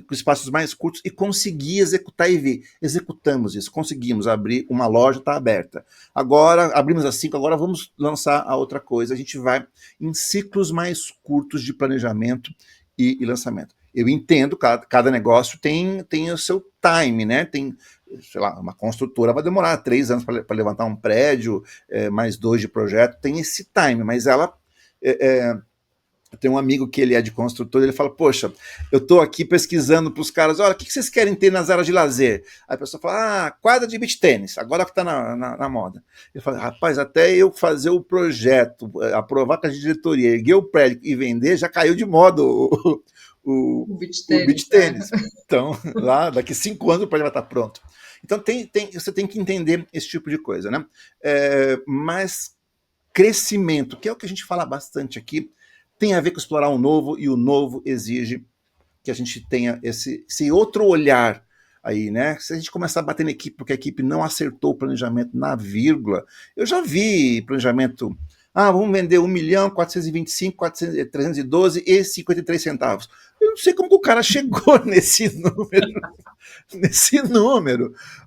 com espaços mais curtos e conseguir executar e ver. Executamos isso, conseguimos abrir uma loja, está aberta. Agora, abrimos as 5, agora vamos lançar a outra coisa. A gente vai em ciclos mais curtos de planejamento e lançamento. Eu entendo, cada negócio tem o seu time, né? Tem, sei lá, uma construtora vai demorar 3 anos para levantar um prédio, mais 2 de projeto, tem esse time, mas ela... Eu tenho um amigo que ele é de construtor, ele fala, poxa, eu estou aqui pesquisando para os caras, olha, o que vocês querem ter nas áreas de lazer? Aí a pessoa fala, quadra de beach tênis, agora que está na moda. Ele fala, rapaz, até eu fazer o projeto, aprovar com a diretoria, erguer o prédio e vender, já caiu de moda O beach o tênis, beach tênis. Então, lá, daqui 5 anos o prédio vai estar pronto. Então, você tem que entender esse tipo de coisa, né? Mas crescimento, que é o que a gente fala bastante aqui, tem a ver com explorar o novo, e o novo exige que a gente tenha esse outro olhar aí, né? Se a gente começar a bater na equipe porque a equipe não acertou o planejamento na vírgula, eu já vi planejamento, vamos vender 1.425.312,53 Eu não sei como que o cara chegou nesse número,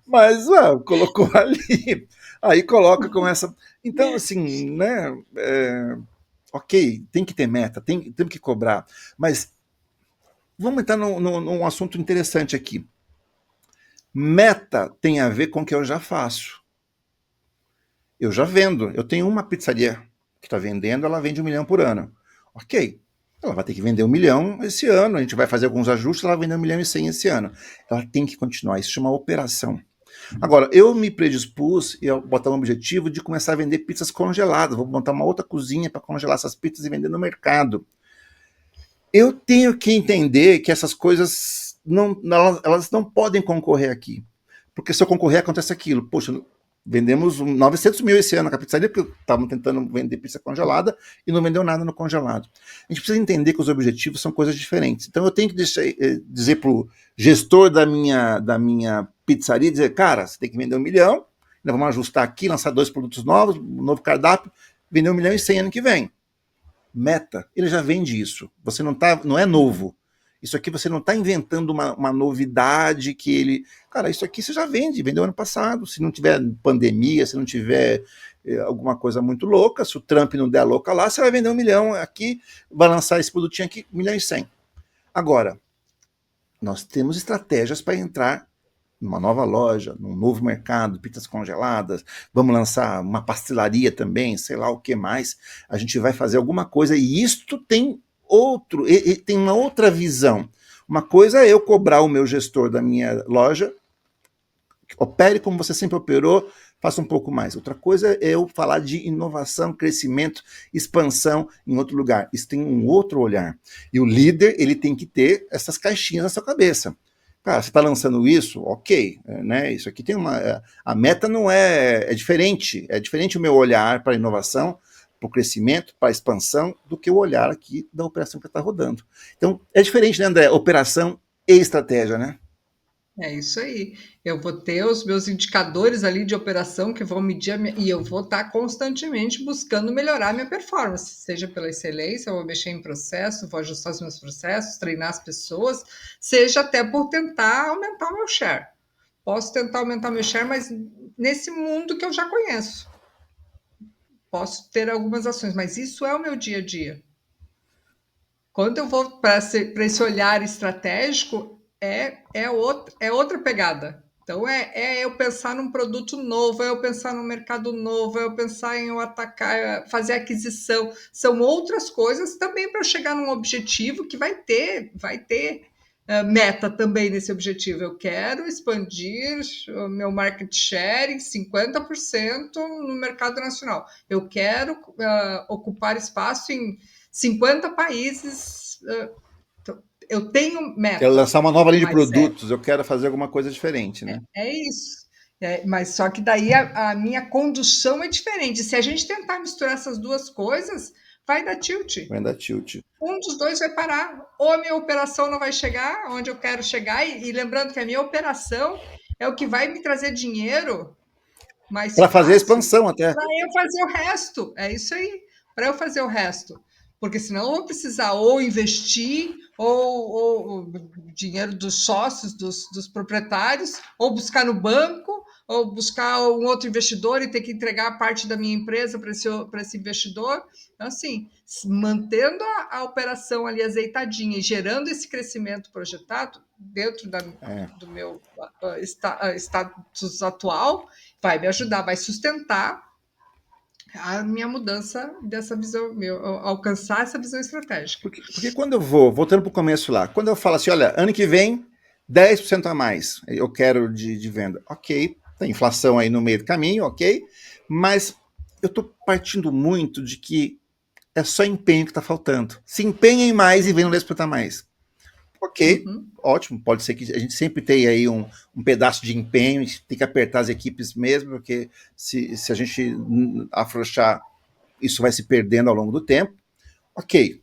mas colocou ali, aí coloca com essa... Então, assim, né, ok, tem que ter meta, temos que cobrar, mas vamos entrar num assunto interessante aqui. Meta tem a ver com o que eu já faço. Eu já vendo, eu tenho uma pizzaria que está vendendo, ela vende 1 milhão por ano. Ok, ela vai ter que vender 1 milhão esse ano, a gente vai fazer alguns ajustes, ela vai vender 1 milhão e 100 esse ano. Ela tem que continuar, isso chama operação. Agora, eu me predispus e botar um objetivo de começar a vender pizzas congeladas. Vou montar uma outra cozinha para congelar essas pizzas e vender no mercado. Eu tenho que entender que essas coisas elas não podem concorrer aqui. Porque se eu concorrer, acontece aquilo. Poxa, vendemos 900 mil esse ano com a pizzaria, porque estavam tentando vender pizza congelada e não vendeu nada no congelado. A gente precisa entender que os objetivos são coisas diferentes. Então eu tenho que dizer para o gestor da minha pizzaria, dizer, cara, você tem que vender 1 milhão, nós vamos ajustar aqui, lançar 2 produtos novos, um novo cardápio, vender 1 milhão e 100 ano que vem. Meta, ele já vende isso. Você não é novo. Isso aqui você não está inventando uma novidade que ele... Cara, isso aqui você já vendeu ano passado. Se não tiver pandemia, se não tiver alguma coisa muito louca, se o Trump não der a louca lá, você vai vender 1 milhão aqui, vai lançar esse produtinho aqui, 1 milhão e 100. Agora, nós temos estratégias para entrar numa nova loja, num novo mercado, pizzas congeladas, vamos lançar uma pastelaria também, sei lá o que mais, a gente vai fazer alguma coisa, e isto tem tem uma outra visão. Uma coisa é eu cobrar o meu gestor da minha loja, opere como você sempre operou, faça um pouco mais. Outra coisa é eu falar de inovação, crescimento, expansão em outro lugar. Isso tem um outro olhar. E o líder, ele tem que ter essas caixinhas na sua cabeça. Cara, você está lançando isso? Ok, né? Isso aqui tem a meta não é diferente. É diferente o meu olhar para a inovação, para o crescimento, para a expansão, do que o olhar aqui da operação que está rodando. Então, é diferente, né, André? Operação e estratégia, né? É isso aí. Eu vou ter os meus indicadores ali de operação que vão medir e eu vou estar constantemente buscando melhorar a minha performance, seja pela excelência, eu vou mexer em processo, vou ajustar os meus processos, treinar as pessoas, seja até por tentar aumentar o meu share. Posso tentar aumentar meu share, mas nesse mundo que eu já conheço. Posso ter algumas ações, mas isso é o meu dia a dia. Quando eu vou para esse olhar estratégico, é outra pegada. Então, é eu pensar num produto novo, é eu pensar num mercado novo, é eu pensar em eu atacar, fazer aquisição. São outras coisas também para eu chegar num objetivo que vai ter meta também nesse objetivo. Eu quero expandir o meu market share em 50% no mercado nacional. Eu quero ocupar espaço em 50 países. Eu tenho Quero metas, lançar uma nova linha de mas produtos, eu quero fazer alguma coisa diferente, né? é isso. Mas só que daí a minha condução é diferente. Se a gente tentar misturar essas duas coisas, vai dar tilt. Vai dar tilt. Um dos dois vai parar. Ou a minha operação não vai chegar onde eu quero chegar. E lembrando que a minha operação é o que vai me trazer dinheiro mais Para fazer a fácil expansão até. para eu fazer o resto. É isso aí, para eu fazer o resto. Porque senão eu vou precisar ou investir, ou dinheiro dos sócios, dos proprietários, ou buscar no banco, ou buscar um outro investidor e ter que entregar parte da minha empresa para esse investidor. Então, assim, mantendo a operação ali azeitadinha e gerando esse crescimento projetado dentro do meu status atual, vai me ajudar, vai sustentar a minha mudança dessa visão, alcançar essa visão estratégica. Porque quando eu vou, voltando para o começo lá, quando eu falo assim, olha, ano que vem, 10% a mais, eu quero de venda. Ok, tem inflação aí no meio do caminho, ok, mas eu estou partindo muito de que é só empenho que está faltando. Se empenhem mais e venham 10% a mais. Ok, ótimo, pode ser que a gente sempre tenha aí um pedaço de empenho, a gente tem que apertar as equipes mesmo, porque se a gente afrouxar, isso vai se perdendo ao longo do tempo. Ok,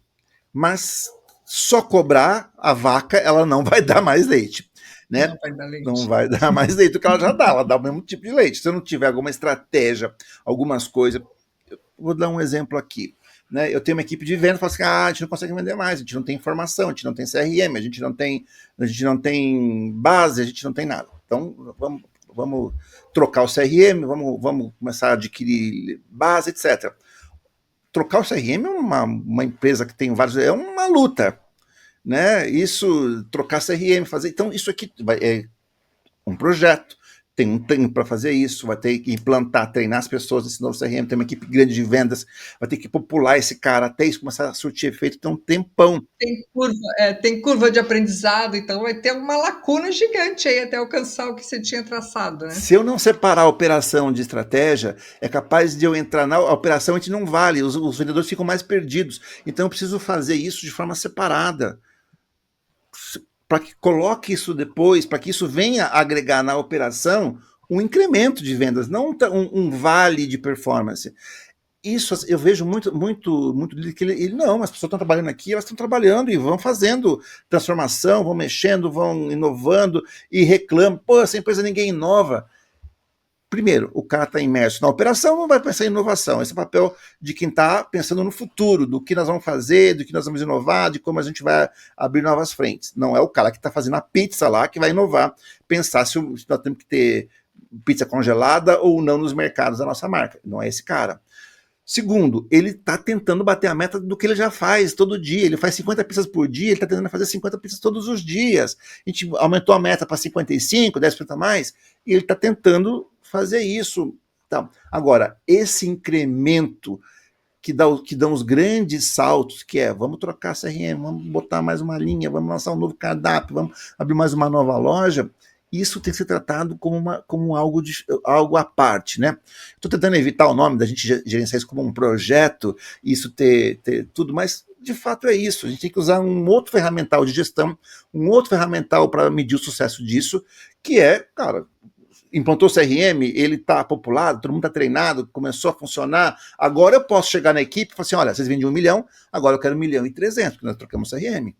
mas só cobrar a vaca, ela não vai dar mais leite. Né? Não vai dar leite. Não vai dar mais leite do que ela já dá, ela dá o mesmo tipo de leite. Se eu não tiver alguma estratégia, algumas coisas. Vou dar um exemplo aqui. Né? Eu tenho uma equipe de venda e falo assim: a gente não consegue vender mais, a gente não tem informação, a gente não tem CRM, a gente não tem base, a gente não tem nada. Então, vamos trocar o CRM, vamos começar a adquirir base, etc. Trocar o CRM é uma empresa que tem vários. É uma luta. Né? Isso, trocar CRM, fazer. Então, isso aqui é um projeto. Tem um tempo para fazer isso, vai ter que implantar, treinar as pessoas nesse novo CRM, tem uma equipe grande de vendas, vai ter que popular esse cara até isso começar a surtir efeito, tem um tempão. Tem curva de aprendizado, então vai ter uma lacuna gigante aí até alcançar o que você tinha traçado, né? Se eu não separar a operação de estratégia, é capaz de eu entrar na operação, a gente não vale, os vendedores ficam mais perdidos. Então eu preciso fazer isso de forma separada. Para que coloque isso depois, para que isso venha agregar na operação um incremento de vendas, não um vale de performance. Isso eu vejo muito que ele não, as pessoas estão trabalhando aqui, elas estão trabalhando e vão fazendo transformação, vão mexendo, vão inovando e reclamam, pô, essa empresa ninguém inova. Primeiro, o cara está imerso na operação, não vai pensar em inovação. Esse é o papel de quem está pensando no futuro, do que nós vamos fazer, do que nós vamos inovar, de como a gente vai abrir novas frentes. Não é o cara que está fazendo a pizza lá que vai inovar, pensar se nós temos que ter pizza congelada ou não nos mercados da nossa marca. Não é esse cara. Segundo, ele está tentando bater a meta do que ele já faz todo dia. Ele faz 50 pizzas por dia, ele está tentando fazer 50 pizzas todos os dias. A gente aumentou a meta para 55, 10% a mais, e ele está tentando fazer isso. Tá. Agora, esse incremento que dá uns grandes saltos, que é, vamos trocar CRM, vamos botar mais uma linha, vamos lançar um novo cardápio, vamos abrir mais uma nova loja, isso tem que ser tratado como algo à parte, né? Estou tentando evitar o nome da gente gerenciar isso como um projeto, isso ter tudo, mas de fato é isso. A gente tem que usar um outro ferramental de gestão, um outro ferramental para medir o sucesso disso, que é, cara, implantou o CRM, ele está populado, todo mundo está treinado, começou a funcionar, agora eu posso chegar na equipe e falar assim, olha, vocês vendem 1 milhão, agora eu quero 1.300.000, porque nós trocamos CRM,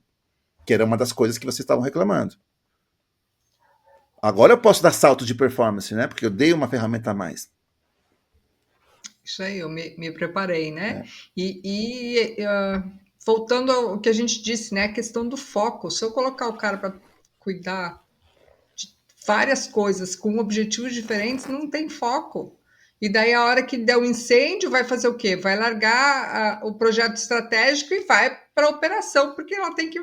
que era uma das coisas que vocês estavam reclamando. Agora eu posso dar salto de performance, né? Porque eu dei uma ferramenta a mais. Isso aí, eu me preparei, né? Voltando ao que a gente disse, né? A questão do foco. Se eu colocar o cara para cuidar de várias coisas com objetivos diferentes, não tem foco. E daí, a hora que der o incêndio, vai fazer o quê? Vai largar o projeto estratégico e vai para a operação, porque ela tem que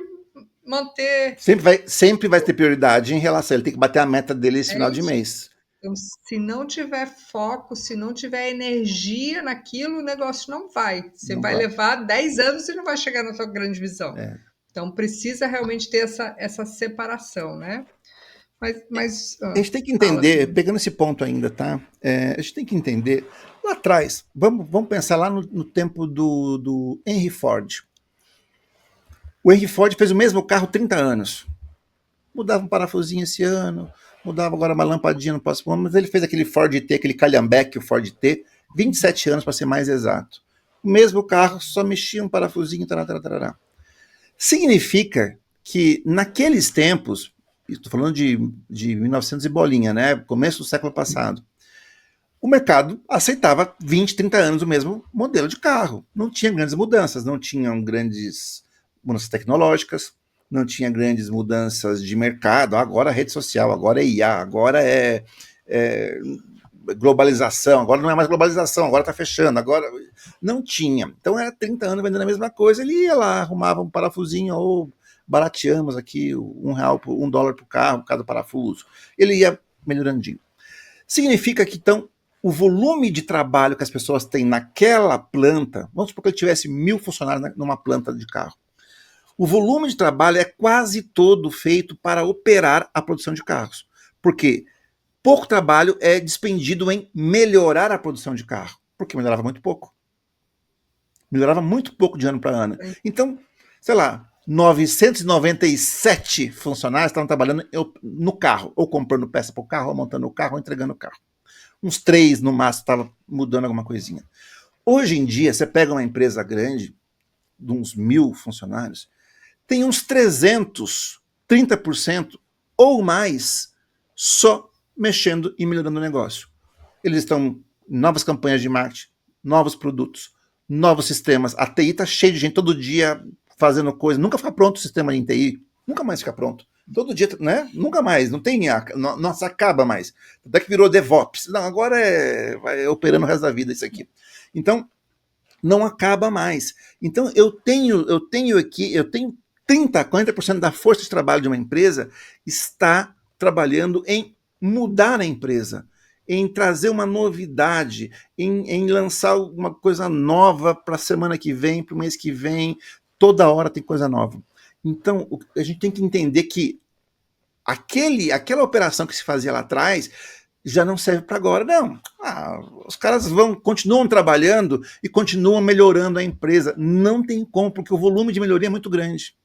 manter. Sempre vai ter prioridade em relação. Ele tem que bater a meta dele esse final de mês. Então, se não tiver foco, se não tiver energia naquilo, o negócio não vai. Você vai levar 10 anos e não vai chegar na sua grande visão. Então, precisa realmente ter essa separação, né? Mas a gente tem que entender, pegando esse ponto ainda, tá? A gente tem que entender, lá atrás, vamos pensar lá no tempo do Henry Ford. O Henry Ford fez o mesmo carro 30 anos. Mudava um parafusinho esse ano, mudava agora uma lampadinha no próximo ano, mas ele fez aquele Ford T, aquele calhambeque, o Ford T, 27 anos para ser mais exato. O mesmo carro, só mexia um parafusinho, tarará. Significa que naqueles tempos, estou falando de 1900 e bolinha, né, começo do século passado, o mercado aceitava 20, 30 anos o mesmo modelo de carro. Não tinha grandes mudanças, não tinham grandes mudanças tecnológicas, não tinha grandes mudanças de mercado, agora é rede social, agora é IA, agora é globalização, agora não é mais globalização, agora está fechando, agora não tinha. Então era 30 anos vendendo a mesma coisa, ele ia lá, arrumava um parafusinho, ou barateamos aqui R$ 1, $1 por carro, cada parafuso. Ele ia melhorando. Significa que, então, o volume de trabalho que as pessoas têm naquela planta, vamos supor que ele tivesse 1.000 funcionários numa planta de carro, o volume de trabalho é quase todo feito para operar a produção de carros. Por quê? Pouco trabalho é despendido em melhorar a produção de carro, porque melhorava muito pouco. Melhorava muito pouco de ano para ano. Então, sei lá, 997 funcionários estavam trabalhando no carro, ou comprando peça para o carro, ou montando o carro, ou entregando o carro. Uns 3 no máximo estavam mudando alguma coisinha. Hoje em dia, você pega uma empresa grande, de uns 1.000 funcionários, tem uns 300, 30% ou mais só mexendo e melhorando o negócio. Eles estão em novas campanhas de marketing, novos produtos, novos sistemas. A TI está cheia de gente todo dia fazendo coisa. Nunca fica pronto o sistema de TI. Nunca mais fica pronto. Todo dia, né? Nunca mais. Não tem. Nossa, acaba mais. Até que virou DevOps. Não, agora vai operando o resto da vida isso aqui. Então, não acaba mais. Então, eu tenho 30%, 40% da força de trabalho de uma empresa está trabalhando em mudar a empresa, em trazer uma novidade, em lançar uma coisa nova para a semana que vem, para o mês que vem. Toda hora tem coisa nova. Então, a gente tem que entender que aquela operação que se fazia lá atrás já não serve para agora, não. Os caras continuam trabalhando e continuam melhorando a empresa. Não tem como, porque o volume de melhoria é muito grande.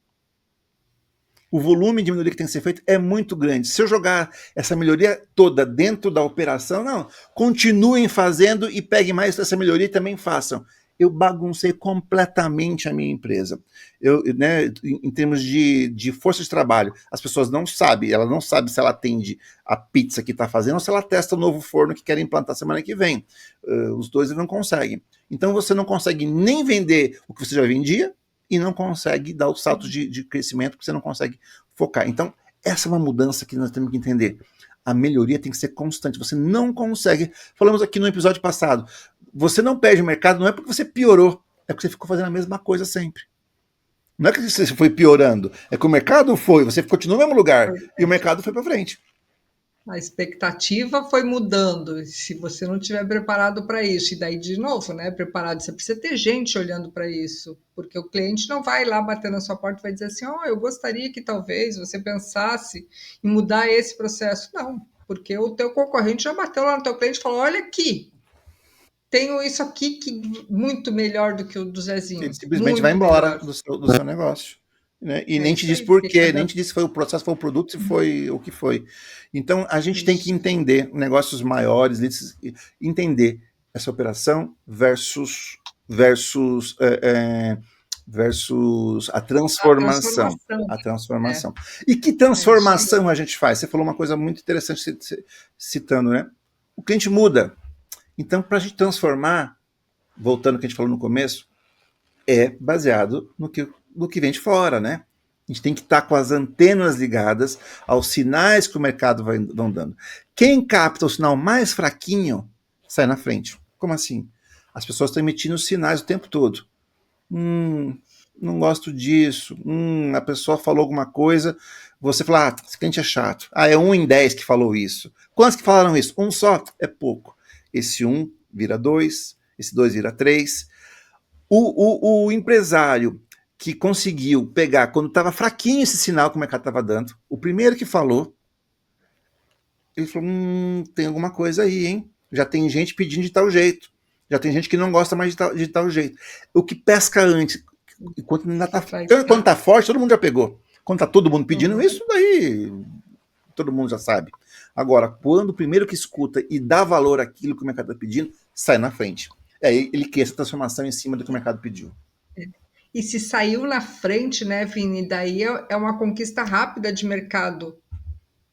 O volume de melhoria que tem que ser feito é muito grande. Se eu jogar essa melhoria toda dentro da operação, não, continuem fazendo e peguem mais essa melhoria e também façam. Eu baguncei completamente a minha empresa. Em termos de força de trabalho, as pessoas não sabem, ela não sabe se ela atende a pizza que está fazendo ou se ela testa o novo forno que quer implantar semana que vem. Os dois não conseguem. Então você não consegue nem vender o que você já vendia, e não consegue dar os saltos de crescimento, porque você não consegue focar. Então, essa é uma mudança que nós temos que entender. A melhoria tem que ser constante. Você não consegue... Falamos aqui no episódio passado, você não perde o mercado, não é porque você piorou, é porque você ficou fazendo a mesma coisa sempre. Não é que você foi piorando, é que o mercado você continuou no mesmo lugar, e o mercado foi para frente. A expectativa foi mudando, se você não estiver preparado para isso, e daí de novo, né, preparado, você precisa ter gente olhando para isso, porque o cliente não vai lá bater na sua porta e vai dizer assim, eu gostaria que talvez você pensasse em mudar esse processo. Não, porque o teu concorrente já bateu lá no teu cliente e falou, olha aqui, tenho isso aqui que muito melhor do que o do Zezinho. Ele simplesmente vai embora do seu negócio. Né? E nem te diz por quê, nem te diz se foi o processo, se foi o produto, se foi o que foi. Então, a gente tem que entender negócios maiores, entender essa operação versus a transformação. A transformação. E que transformação a gente faz? Você falou uma coisa muito interessante citando, né? O cliente muda. Então, para a gente transformar, voltando ao que a gente falou no começo, é baseado no que vem de fora, né? A gente tem que estar com as antenas ligadas aos sinais que o mercado vão dando. Quem capta o sinal mais fraquinho sai na frente. Como assim? As pessoas estão emitindo sinais o tempo todo. Não gosto disso. A pessoa falou alguma coisa, você fala, esse cliente é chato. É 1 em 10 que falou isso. Quantos que falaram isso? Um só? É pouco. Esse 1 vira 2, esse 2 vira 3. O empresário que conseguiu pegar, quando estava fraquinho esse sinal que o mercado estava dando, o primeiro que falou, ele falou, tem alguma coisa aí, hein? Já tem gente pedindo de tal jeito. Já tem gente que não gosta mais de tal jeito. O que pesca antes, quando tá forte, todo mundo já pegou. Quando tá todo mundo pedindo, isso daí todo mundo já sabe. Agora, quando o primeiro que escuta e dá valor àquilo que o mercado está pedindo, sai na frente. Ele quer essa transformação em cima do que o mercado pediu. E se saiu na frente, né, Vini, daí é uma conquista rápida de mercado.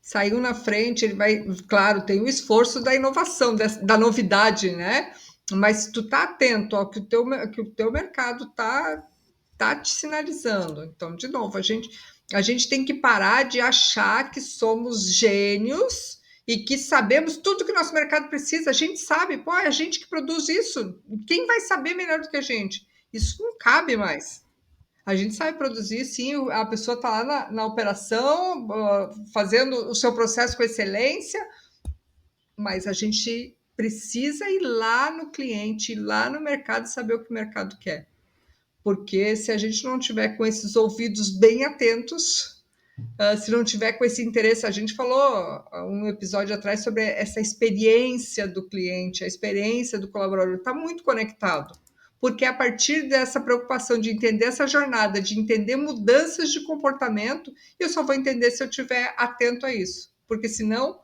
Saiu na frente, ele vai, claro, tem o esforço da inovação, da novidade, né? Mas tu tá atento ao que o teu mercado tá te sinalizando. Então, de novo, a gente tem que parar de achar que somos gênios e que sabemos tudo que o nosso mercado precisa. A gente sabe, pô, é a gente que produz isso. Quem vai saber melhor do que a gente? Isso não cabe mais. A gente sabe produzir, sim, a pessoa está lá na operação, fazendo o seu processo com excelência, mas a gente precisa ir lá no cliente, ir lá no mercado, saber o que o mercado quer. Porque se a gente não tiver com esses ouvidos bem atentos, se não tiver com esse interesse, a gente falou um episódio atrás sobre essa experiência do cliente, a experiência do colaborador, está muito conectado. Porque a partir dessa preocupação de entender essa jornada, de entender mudanças de comportamento, eu só vou entender se eu estiver atento a isso. Porque senão,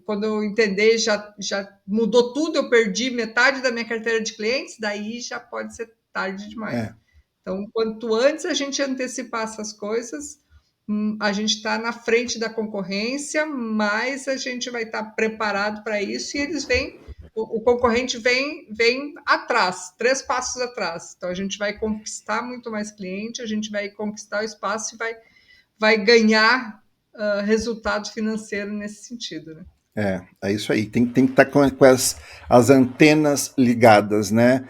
quando eu entender, já mudou tudo, eu perdi metade da minha carteira de clientes, daí já pode ser tarde demais. Então, quanto antes a gente antecipar essas coisas, a gente está na frente da concorrência, mas a gente vai estar preparado para isso e eles vêm, o concorrente vem atrás, 3 passos atrás. Então, a gente vai conquistar muito mais cliente, a gente vai conquistar o espaço e vai ganhar resultado financeiro nesse sentido, né? É isso aí. Tem que estar com as antenas ligadas, né?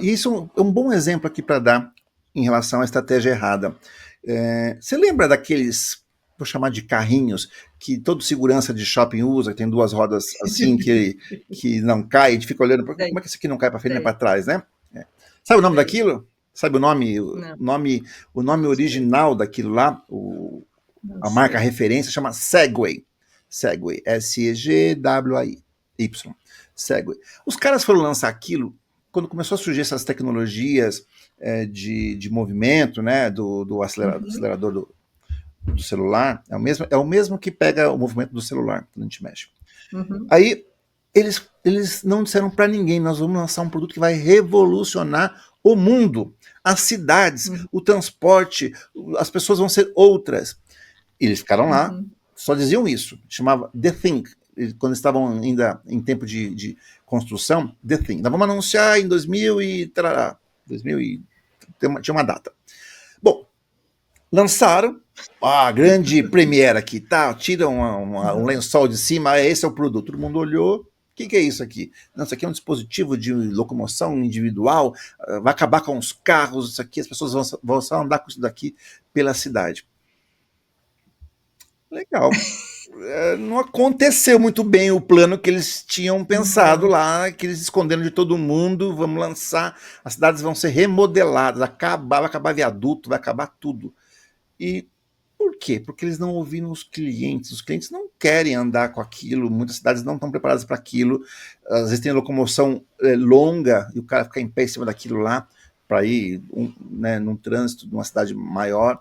Isso é um bom exemplo aqui para dar em relação à estratégia errada. Você lembra daqueles, vou chamar de carrinhos, que todo segurança de shopping usa, que tem 2 rodas assim, que não cai, a gente fica olhando, como é que isso aqui não cai para frente nem para trás, né? Sabe o nome daquilo? Sabe o nome? O nome original daquilo lá, a marca referência chama Segway. Segway, Segway, Segway. Os caras foram lançar aquilo quando começou a surgir essas tecnologias de movimento, né, do acelerador do celular. É o mesmo que pega o movimento do celular quando a gente mexe. Aí eles não disseram para ninguém: nós vamos lançar um produto que vai revolucionar o mundo, as cidades, o transporte, as pessoas vão ser outras. E eles ficaram lá, só diziam isso, chamava The Thing, quando estavam ainda em tempo de construção, The Thing. Nós vamos anunciar em 2000 e... tinha uma data. Bom, lançaram a grande premiere aqui, tá? Tiram um lençol de cima, esse é o produto. Todo mundo olhou, o que é isso aqui? Não, isso aqui é um dispositivo de locomoção individual, vai acabar com os carros, isso aqui, as pessoas vão só andar com isso daqui pela cidade. Legal. Não aconteceu muito bem o plano que eles tinham pensado lá, que eles esconderam de todo mundo. Vamos lançar, as cidades vão ser remodeladas, vai acabar viaduto, vai acabar tudo. E por quê? Porque eles não ouviram os clientes não querem andar com aquilo, muitas cidades não estão preparadas para aquilo, às vezes tem locomoção longa e o cara fica em pé em cima daquilo lá para ir num trânsito de uma cidade maior,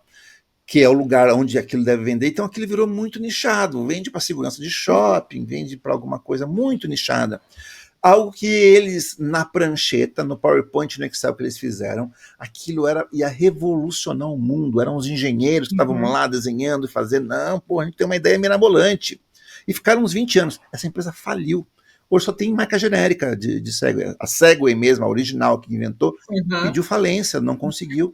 que é o lugar onde aquilo deve vender. Então aquilo virou muito nichado, vende para segurança de shopping, vende para alguma coisa muito nichada. Algo que eles, na prancheta, no PowerPoint, no Excel que eles fizeram, aquilo ia revolucionar o mundo. Eram os engenheiros que estavam lá desenhando e fazendo. Não, pô, a gente tem uma ideia mirabolante. E ficaram uns 20 anos. Essa empresa faliu. Hoje só tem marca genérica de Segway. A Segway mesmo, a original que inventou, pediu falência, não conseguiu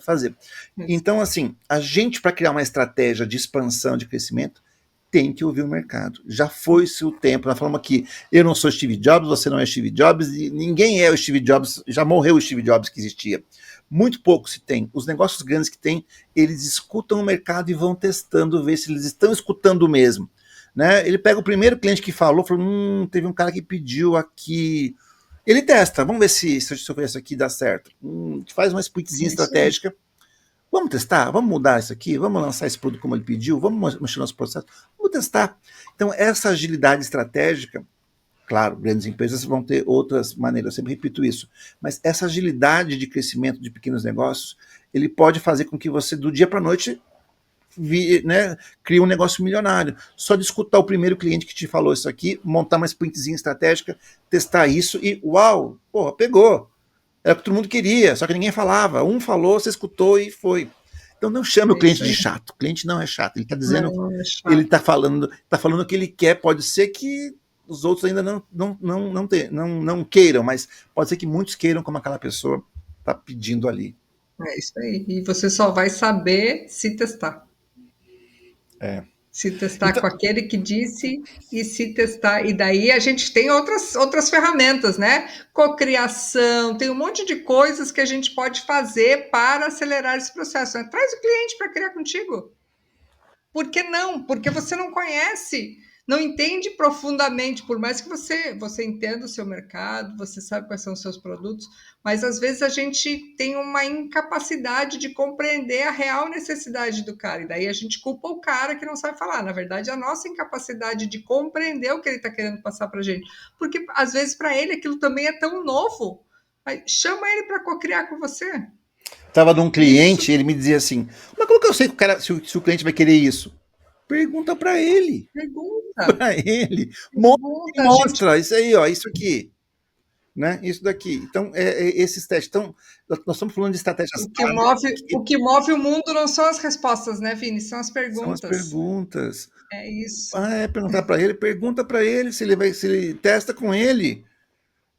fazer. Então, assim, a gente, para criar uma estratégia de expansão, de crescimento, tem que ouvir o mercado. Já foi-se o tempo. Nós falamos aqui, eu não sou Steve Jobs, você não é Steve Jobs, e ninguém é o Steve Jobs, já morreu o Steve Jobs que existia. Muito pouco se tem. Os negócios grandes que tem, eles escutam o mercado e vão testando, ver se eles estão escutando mesmo. Né? Ele pega o primeiro cliente que falou, teve um cara que pediu aqui. Ele testa, vamos ver se eu ofereço aqui dá certo. Faz uma splitzinha estratégica. Vamos testar, vamos mudar isso aqui, vamos lançar esse produto como ele pediu, vamos mexer no nosso processo, vamos testar. Então, essa agilidade estratégica, claro, grandes empresas vão ter outras maneiras, eu sempre repito isso, mas essa agilidade de crescimento de pequenos negócios, ele pode fazer com que você, do dia para a noite, crie um negócio milionário. Só de escutar o primeiro cliente que te falou isso aqui, montar uma sprintzinha estratégica, testar isso e, uau, porra, pegou. Era o que todo mundo queria, só que ninguém falava. Um falou, você escutou e foi. Então não chame o cliente de chato. O cliente não é chato. Ele está dizendo, ele está falando o que ele quer. Pode ser que os outros ainda não queiram, mas pode ser que muitos queiram como aquela pessoa está pedindo ali. É isso aí. E você só vai saber se testar. Se testar Então, com aquele que disse e se testar. E daí a gente tem outras ferramentas, né? Cocriação, tem um monte de coisas que a gente pode fazer para acelerar esse processo. Traz o cliente para criar contigo. Por que não? Porque você não conhece, não entende profundamente, por mais que você entenda o seu mercado, você sabe quais são os seus produtos, mas às vezes a gente tem uma incapacidade de compreender a real necessidade do cara, e daí a gente culpa o cara que não sabe falar. Na verdade, a nossa incapacidade de compreender o que ele está querendo passar para a gente, porque às vezes para ele aquilo também é tão novo. Chama ele para co-criar com você. tava num Isso, cliente, ele me dizia assim: mas como que eu sei que o cara, se o cliente vai querer isso? Pergunta para ele. pergunta, Para ele. pergunta, a gente. Mostra isso aí, ó, isso aqui. Né? Isso daqui. Então, esses testes. Então, nós estamos falando de estratégias hábeis O aqui, que move o mundo não são as respostas, né, Vini? São as são as perguntas. perguntas. É isso. Ah, perguntar para ele, pergunta para ele se ele testa com ele.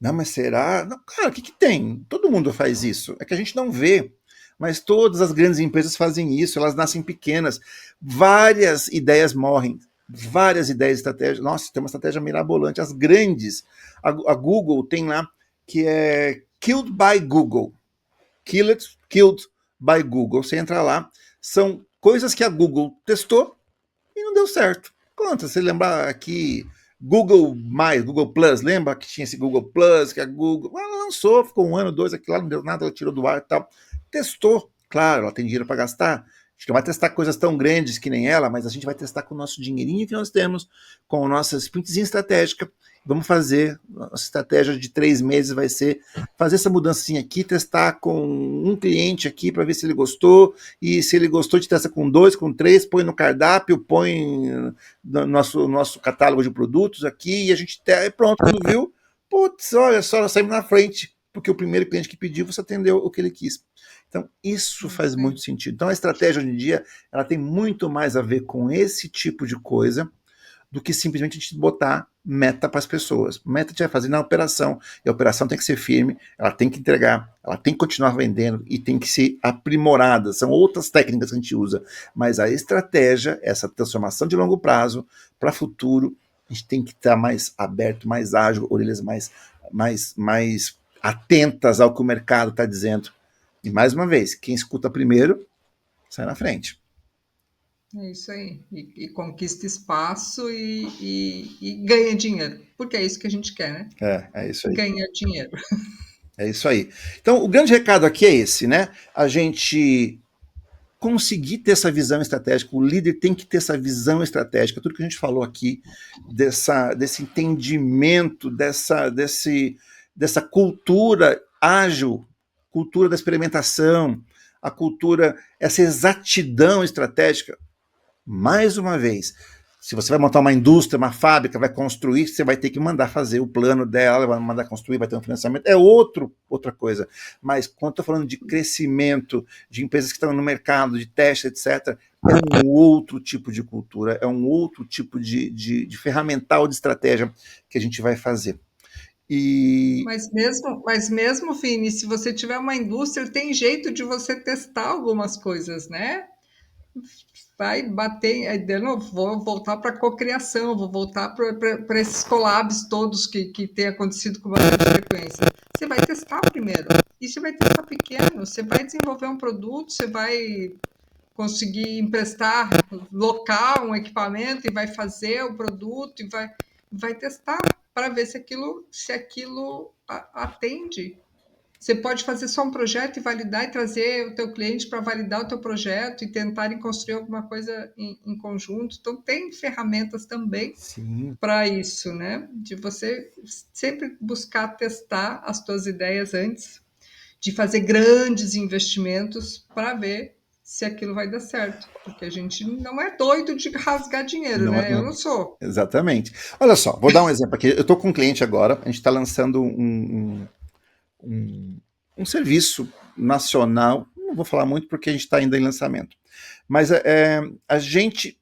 Não, mas será? Não, cara, o que tem? Todo mundo faz isso. É que a gente não vê. Mas todas as grandes empresas fazem isso, elas nascem pequenas. Várias ideias morrem. Várias ideias, estratégias. Nossa, tem uma estratégia mirabolante. As grandes. A Google tem lá que é Killed by Google. Killed by Google. Você entra lá, são coisas que a Google testou e não deu certo. Quantas? Você lembra aqui Google mais, Google Plus, lembra que tinha esse Google Plus, que a Google ela lançou, ficou um ano, dois, aquilo lá não deu nada, ela tirou do ar e tal. Testou, claro, ela tem dinheiro para gastar. A gente não vai testar coisas tão grandes que nem ela, mas a gente vai testar com o nosso dinheirinho que nós temos, com a nossa sprintzinha estratégica. Vamos fazer, nossa estratégia de 3 meses vai ser fazer essa mudancinha aqui, testar com um cliente aqui para ver se ele gostou, e se ele gostou, de testa com 2, com 3, põe no cardápio, põe no nosso catálogo de produtos aqui, e a gente pronto, quando viu, putz, olha só, nós saímos na frente, porque o primeiro cliente que pediu, você atendeu o que ele quis. Então, isso faz muito sentido. Então, a estratégia hoje em dia, ela tem muito mais a ver com esse tipo de coisa do que simplesmente a gente botar meta para as pessoas. Meta a gente vai fazer na operação, e a operação tem que ser firme, ela tem que entregar, ela tem que continuar vendendo e tem que ser aprimorada. São outras técnicas que a gente usa, mas a estratégia, essa transformação de longo prazo para futuro, a gente tem que estar mais aberto, mais ágil, orelhas mais atentas ao que o mercado está dizendo. E mais uma vez, quem escuta primeiro sai na frente. É isso aí. E conquista espaço e ganha dinheiro. Porque é isso que a gente quer, né? É isso aí. Ganhar dinheiro. É isso aí. Então, o grande recado aqui é esse, né? A gente conseguir ter essa visão estratégica, o líder tem que ter essa visão estratégica, tudo que a gente falou aqui, desse entendimento, dessa cultura ágil, cultura da experimentação, a cultura, essa exatidão estratégica. Mais uma vez, se você vai montar uma indústria, uma fábrica, vai construir, você vai ter que mandar fazer o plano dela, vai mandar construir, vai ter um financiamento, é outra coisa. Mas quando estou falando de crescimento, de empresas que estão no mercado, de teste, etc., é um outro tipo de cultura, é um outro tipo de ferramental de estratégia que a gente vai fazer. E Mas mesmo, Vini, se você tiver uma indústria, tem jeito de você testar algumas coisas, né? Vai bater, de novo, vou voltar para a cocriação, vou voltar para esses collabs todos que tem acontecido com bastante frequência. Você vai testar primeiro, e você vai testar pequeno, você vai desenvolver um produto, você vai conseguir emprestar local, um equipamento, e vai fazer o produto, e vai testar para ver se aquilo atende. Você pode fazer só um projeto e validar e trazer o teu cliente para validar o teu projeto e tentarem construir alguma coisa em conjunto. Então, tem ferramentas também sim, para isso, né? De você sempre buscar testar as tuas ideias antes de fazer grandes investimentos para ver se aquilo vai dar certo. Porque a gente não é doido de rasgar dinheiro, não, né? Eu não, não sou. exatamente. Olha só, vou dar um exemplo aqui. Eu estou com um cliente agora, a gente está lançando um serviço nacional, não vou falar muito porque a gente está ainda em lançamento, mas a gente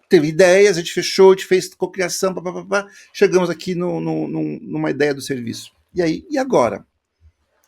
teve ideias, a gente fechou, a gente fez cocriação, chegamos aqui numa ideia do serviço. E aí, e agora?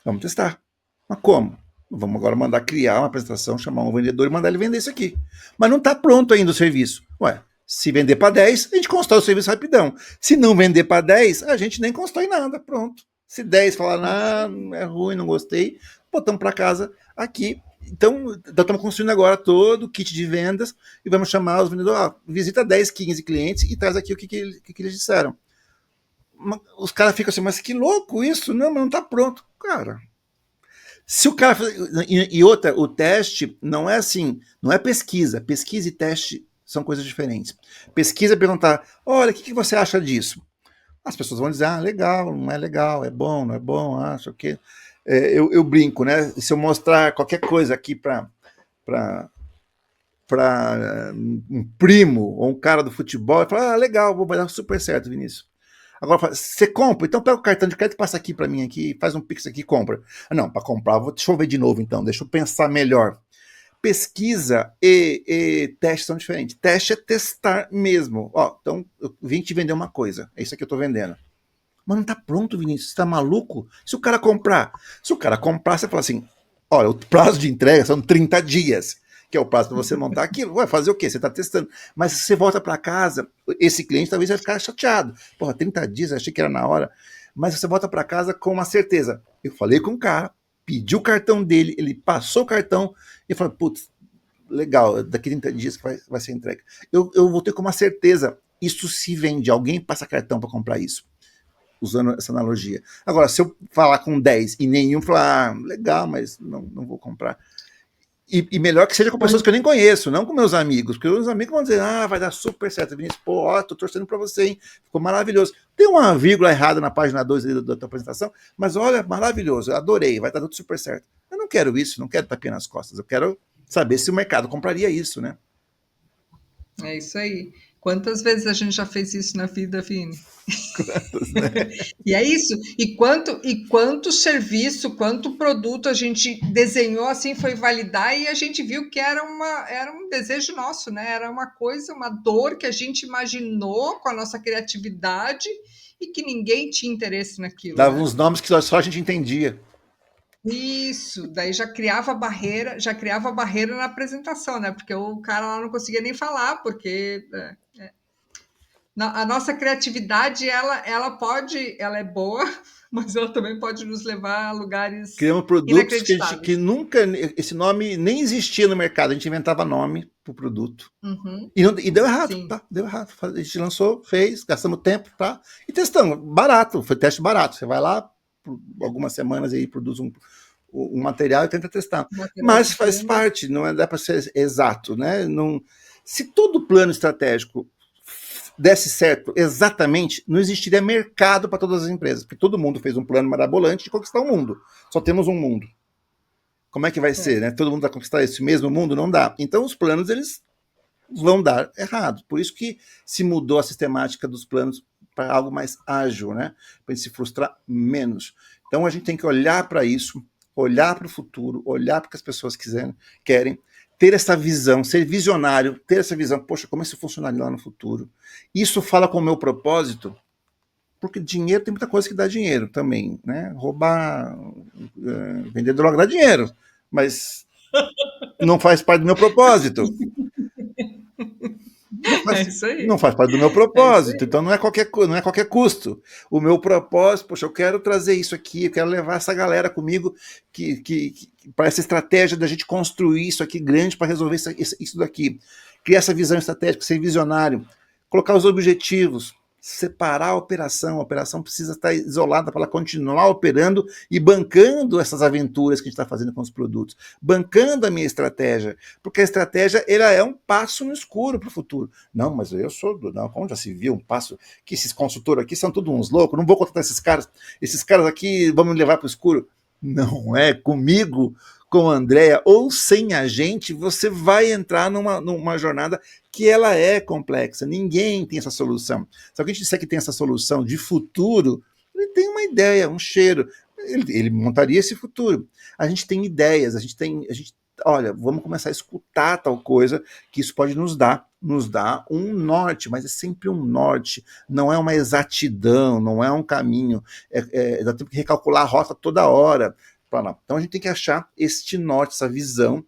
Vamos testar. Mas como? Vamos agora mandar criar uma apresentação, chamar um vendedor e mandar ele vender isso aqui. Mas não está pronto ainda o serviço. Ué, se vender para 10, a gente constrói o serviço rapidão. Se não vender para 10, a gente nem constrói nada, pronto. Se 10 falar, é ruim, não gostei, botamos para casa aqui. Então, estamos construindo agora todo o kit de vendas e vamos chamar os vendedores, visita 10, 15 clientes e traz aqui o que eles disseram. Os caras ficam assim, mas que louco isso, não, mas não está pronto. Cara, se o cara. E outra, o teste não é assim, não é pesquisa. Pesquisa e teste são coisas diferentes. Pesquisa é perguntar: olha, o que você acha disso? As pessoas vão dizer: legal, não é legal, é bom, não é bom, acho que. Eu brinco, né? Se eu mostrar qualquer coisa aqui para um primo ou um cara do futebol, eu falo: legal, vou dar super certo, Vinícius. Agora, você compra? Então pega o cartão de crédito e passa aqui para mim aqui, faz um Pix aqui e compra. Não, para comprar, deixa eu ver de novo então, deixa eu pensar melhor. Pesquisa e teste são diferentes. Teste é testar mesmo. Então eu vim te vender uma coisa, é isso aqui que eu estou vendendo. Mas não está pronto, Vinícius, você está maluco? Se o cara comprar, você fala assim, olha, o prazo de entrega são 30 dias. Que é o prazo para você montar aquilo. Vai fazer o quê? Você está testando. Mas se você volta para casa, esse cliente talvez vai ficar chateado. Porra, 30 dias, achei que era na hora. Mas você volta para casa com uma certeza. Eu falei com o cara, pedi o cartão dele, ele passou o cartão e falou, putz, legal, daqui 30 dias que vai ser entregue. Eu voltei com uma certeza. Isso se vende. Alguém passa cartão para comprar isso. Usando essa analogia. Agora, se eu falar com 10 e nenhum falar, legal, mas não vou comprar. E melhor que seja com pessoas que eu nem conheço, não com meus amigos, porque os meus amigos vão dizer, vai dar super certo, Vinícius, pô, tô torcendo pra você, hein, ficou maravilhoso. Tem uma vírgula errada na página 2 da tua apresentação, mas olha, maravilhoso, eu adorei, vai dar tudo super certo. Eu não quero isso, não quero tapinha nas costas, eu quero saber se o mercado compraria isso, né? É isso aí. Quantas vezes a gente já fez isso na vida, Vini? Quantas, né? E é isso. E quanto serviço, quanto produto a gente desenhou assim, foi validar e a gente viu que era um desejo nosso, né? Era uma coisa, uma dor que a gente imaginou com a nossa criatividade e que ninguém tinha interesse naquilo, Dava né? uns nomes que só a gente entendia. Isso, daí já criava barreira na apresentação, né? Porque o cara lá não conseguia nem falar, porque a nossa criatividade, ela é boa, mas ela também pode nos levar a lugares Criamos produtos que inacreditáveis. nunca, esse nome nem existia no mercado, a gente inventava nome pro produto. Uhum, E deu errado, sim. tá? Deu errado. A gente lançou, fez, gastamos tempo, tá? E testamos, barato, foi teste barato. Você vai lá, por algumas semanas aí, produz um material e tenta testar. Mas faz parte, não dá para ser exato, né? Não, se todo plano estratégico desse certo exatamente, não existiria mercado para todas as empresas, porque todo mundo fez um plano marabolante de conquistar o mundo. Só temos um mundo. Como é que vai ser, né? Todo mundo vai conquistar esse mesmo mundo? Não dá. Então os planos, eles vão dar errado. Por isso que se mudou a sistemática dos planos para algo mais ágil, né? Para a gente se frustrar menos. Então a gente tem que olhar para isso, olhar para o futuro, olhar para o que as pessoas querem, ter essa visão, ser visionário, ter essa visão, poxa, como isso funcionaria lá no futuro? Isso fala com o meu propósito, porque dinheiro tem muita coisa que dá dinheiro também, né? Roubar, vender droga dá dinheiro, mas não faz parte do meu propósito. Não faz parte do meu propósito, então não é qualquer custo. O meu propósito, poxa, eu quero trazer isso aqui, eu quero levar essa galera comigo para essa estratégia da gente construir isso aqui grande para resolver isso daqui. Criar essa visão estratégica, ser visionário, colocar os objetivos, separar a operação precisa estar isolada para ela continuar operando e bancando essas aventuras que a gente está fazendo com os produtos, bancando a minha estratégia, porque a estratégia ela é um passo no escuro para o futuro. Não, mas eu sou não, como já se viu um passo, que esses consultores aqui são todos uns loucos, não vou contratar esses caras aqui vão me levar para o escuro. Não é comigo, com a Andrea ou sem a gente, você vai entrar numa jornada que ela é complexa. Ninguém tem essa solução. Se alguém te disser que tem essa solução de futuro, ele tem uma ideia, um cheiro. Ele montaria esse futuro. A gente tem ideias, olha, vamos começar a escutar tal coisa, que isso pode nos dar um norte, mas é sempre um norte, não é uma exatidão, não é um caminho, dá tempo de recalcular a rota toda hora. para lá. Então a gente tem que achar este norte, essa visão,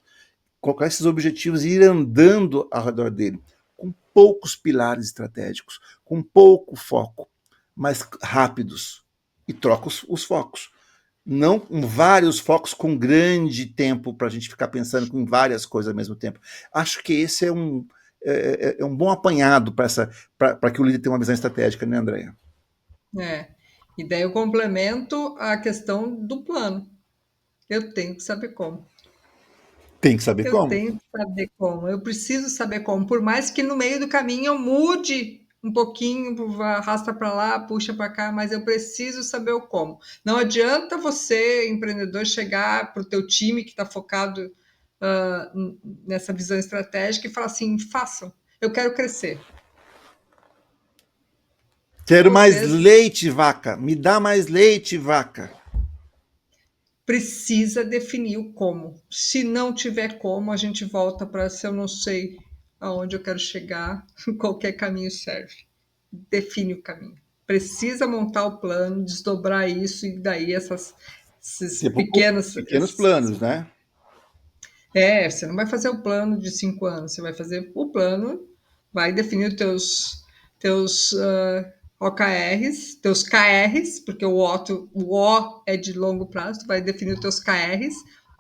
colocar esses objetivos e ir andando ao redor dele, com poucos pilares estratégicos, com pouco foco, mas rápidos, e troca os focos. Não com vários focos com grande tempo para a gente ficar pensando em várias coisas ao mesmo tempo. Acho que esse é um bom apanhado para que o líder tenha uma visão estratégica, né, Andréia? E daí eu complemento a questão do plano. Eu tenho que saber como. Tem que saber Eu como. tenho que saber como. Eu preciso saber como. Por mais que no meio do caminho eu mude um pouquinho, arrasta para lá, puxa para cá, mas eu preciso saber o como. Não adianta você, empreendedor, chegar para o teu time que está focado nessa visão estratégica e falar assim, façam, eu quero crescer. Quero mais Vocês leite, vaca. Me dá mais leite, vaca. precisa definir o como. Se não tiver como, a gente volta para se eu não sei aonde eu quero chegar, qualquer caminho serve. Define o caminho. Precisa montar o plano, desdobrar isso e daí esses Tipo, pequenos. pequenos planos, né? Você não vai fazer o plano de 5 anos, você vai fazer o plano, vai definir os teus OKRs, teus KRs, porque o O é de longo prazo, tu vai definir os teus KRs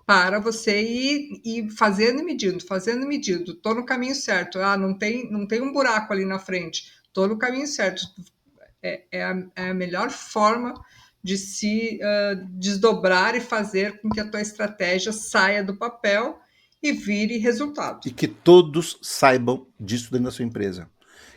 para você ir fazendo e medindo, fazendo e medindo. Estou no caminho certo. Não tem um buraco ali na frente. Estou no caminho certo. É a melhor forma de se desdobrar e fazer com que a tua estratégia saia do papel e vire resultado. E que todos saibam disso dentro da sua empresa.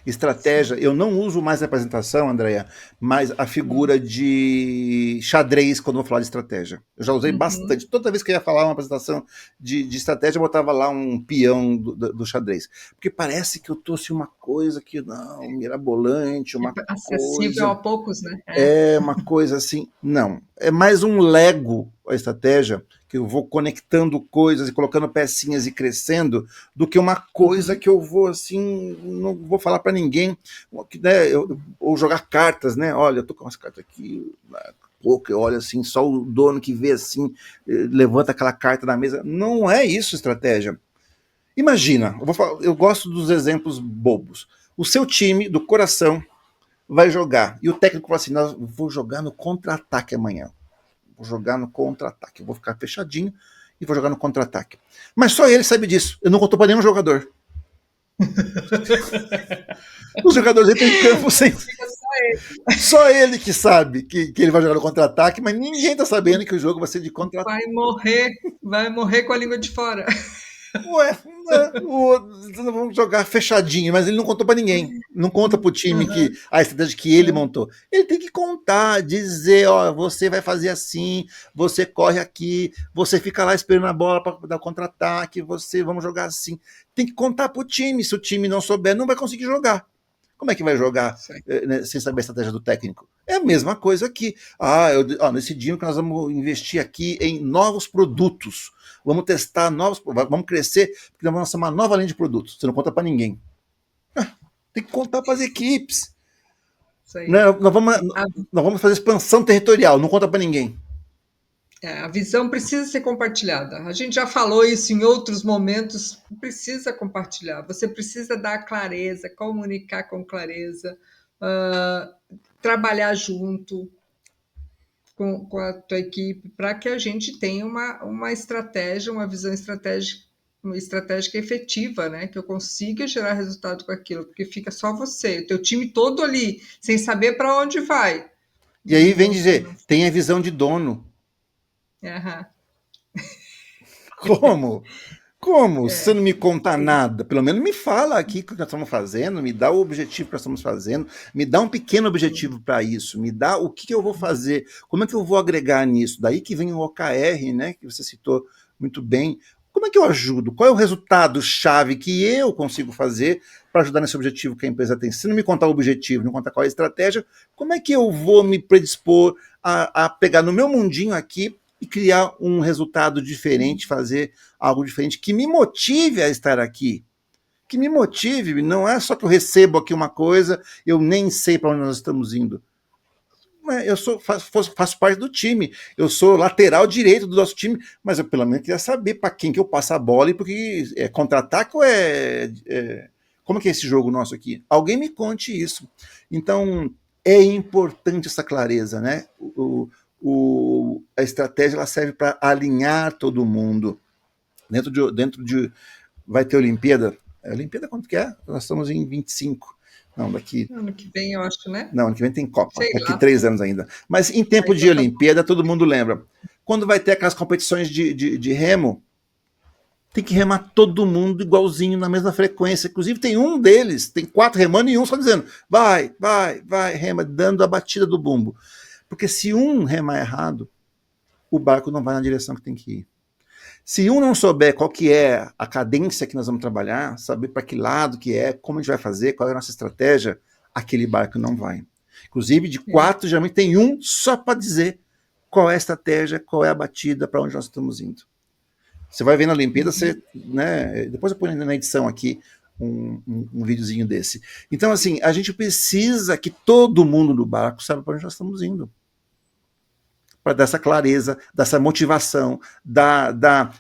Estratégia, Sim. eu não uso mais a apresentação, Andréia, mas a figura de xadrez quando eu vou falar de estratégia. Eu já usei Uhum. bastante. Toda vez que eu ia falar uma apresentação de estratégia, eu botava lá um peão do xadrez. Porque parece que eu trouxe uma coisa que, não, mirabolante, uma Acessível coisa a poucos, né? é uma coisa assim. Não. É mais um Lego a estratégia, que eu vou conectando coisas e colocando pecinhas e crescendo, do que uma coisa Uhum. que eu vou assim, não vou falar para ninguém, né, ou jogar cartas, né? Olha, eu tô com umas cartas aqui, pouco, eu olho assim, só o dono que vê assim, levanta aquela carta na mesa. Não é isso estratégia. Imagina, eu gosto dos exemplos bobos. O seu time, do coração, vai jogar. E o técnico fala assim: vou jogar no contra-ataque amanhã. Vou jogar no contra-ataque. Eu vou ficar fechadinho e vou jogar no contra-ataque. Mas só ele sabe disso. Eu não contou para nenhum jogador. Os jogadores entram em campo sem. Só ele que sabe que ele vai jogar no contra-ataque, mas ninguém tá sabendo que o jogo vai ser de contra-ataque. Vai morrer com a língua de fora. Ué, vamos jogar fechadinho, mas ele não contou para ninguém. Não conta pro time que Uhum. a estratégia que ele montou. Ele tem que contar, dizer, ó, você vai fazer assim, você corre aqui, você fica lá esperando a bola para dar contra-ataque, vamos jogar assim. Tem que contar pro time. Se o time não souber, não vai conseguir jogar. Como é que vai jogar né, sem saber a estratégia do técnico? É a mesma coisa aqui. Decidimos que nós vamos investir aqui em novos produtos. Vamos testar novos, vamos crescer, porque nós vamos lançar uma nova linha de produtos. Você não conta para ninguém. Tem que contar para as equipes. Isso aí. Né? Nós vamos fazer expansão territorial, não conta para ninguém. A visão precisa ser compartilhada. A gente já falou isso em outros momentos. Precisa compartilhar. Você precisa dar clareza, comunicar com clareza, trabalhar junto com a tua equipe para que a gente tenha uma estratégia, uma visão estratégica efetiva, né? Que eu consiga gerar resultado com aquilo, porque fica só você, o teu time todo ali, sem saber para onde vai. E aí vem Não, dizer, tem a visão de dono. Aham. Como? Como? Se você não me contar Sim. nada, pelo menos me fala aqui o que nós estamos fazendo, me dá o objetivo que nós estamos fazendo, me dá um pequeno objetivo para isso, me dá o que eu vou fazer, como é que eu vou agregar nisso. Daí que vem o OKR, né, que você citou muito bem. Como é que eu ajudo? Qual é o resultado-chave que eu consigo fazer para ajudar nesse objetivo que a empresa tem? Se não me contar o objetivo, não contar qual é a estratégia, como é que eu vou me predispor a pegar no meu mundinho aqui e criar um resultado diferente, fazer algo diferente que me motive a estar aqui? Que me motive, não é só que eu recebo aqui uma coisa, eu nem sei para onde nós estamos indo. né, faço parte do time, eu sou lateral direito do nosso time, mas eu pelo menos queria saber para quem que eu passo a bola e porque é contra-ataque ou como é que é esse jogo nosso aqui? Alguém me conte isso. Então, é importante essa clareza, né? A estratégia ela serve para alinhar todo mundo. Dentro de. Vai ter Olimpíada. Olimpíada quanto que é? Nós estamos em 25. Não, daqui. Ano que vem, eu acho, né? Não, ano que vem tem Copa. Sei Daqui lá. 3 anos ainda. Mas em tempo de Exatamente. Olimpíada, todo mundo lembra. Quando vai ter aquelas competições de remo, tem que remar todo mundo igualzinho, na mesma frequência. Inclusive, tem um deles, tem 4 remando e um só dizendo: vai, vai, vai, rema, dando a batida do bumbo. Porque se um remar errado, o barco não vai na direção que tem que ir. Se um não souber qual que é a cadência que nós vamos trabalhar, saber para que lado que é, como a gente vai fazer, qual é a nossa estratégia, aquele barco não vai. Inclusive, de 4, geralmente tem um só para dizer qual é a estratégia, qual é a batida, para onde nós estamos indo. Você vai ver na Olimpíada, né, depois eu ponho na edição aqui um videozinho desse. Então, assim, a gente precisa que todo mundo do barco saiba para onde nós estamos indo. Para dar essa clareza, dessa motivação,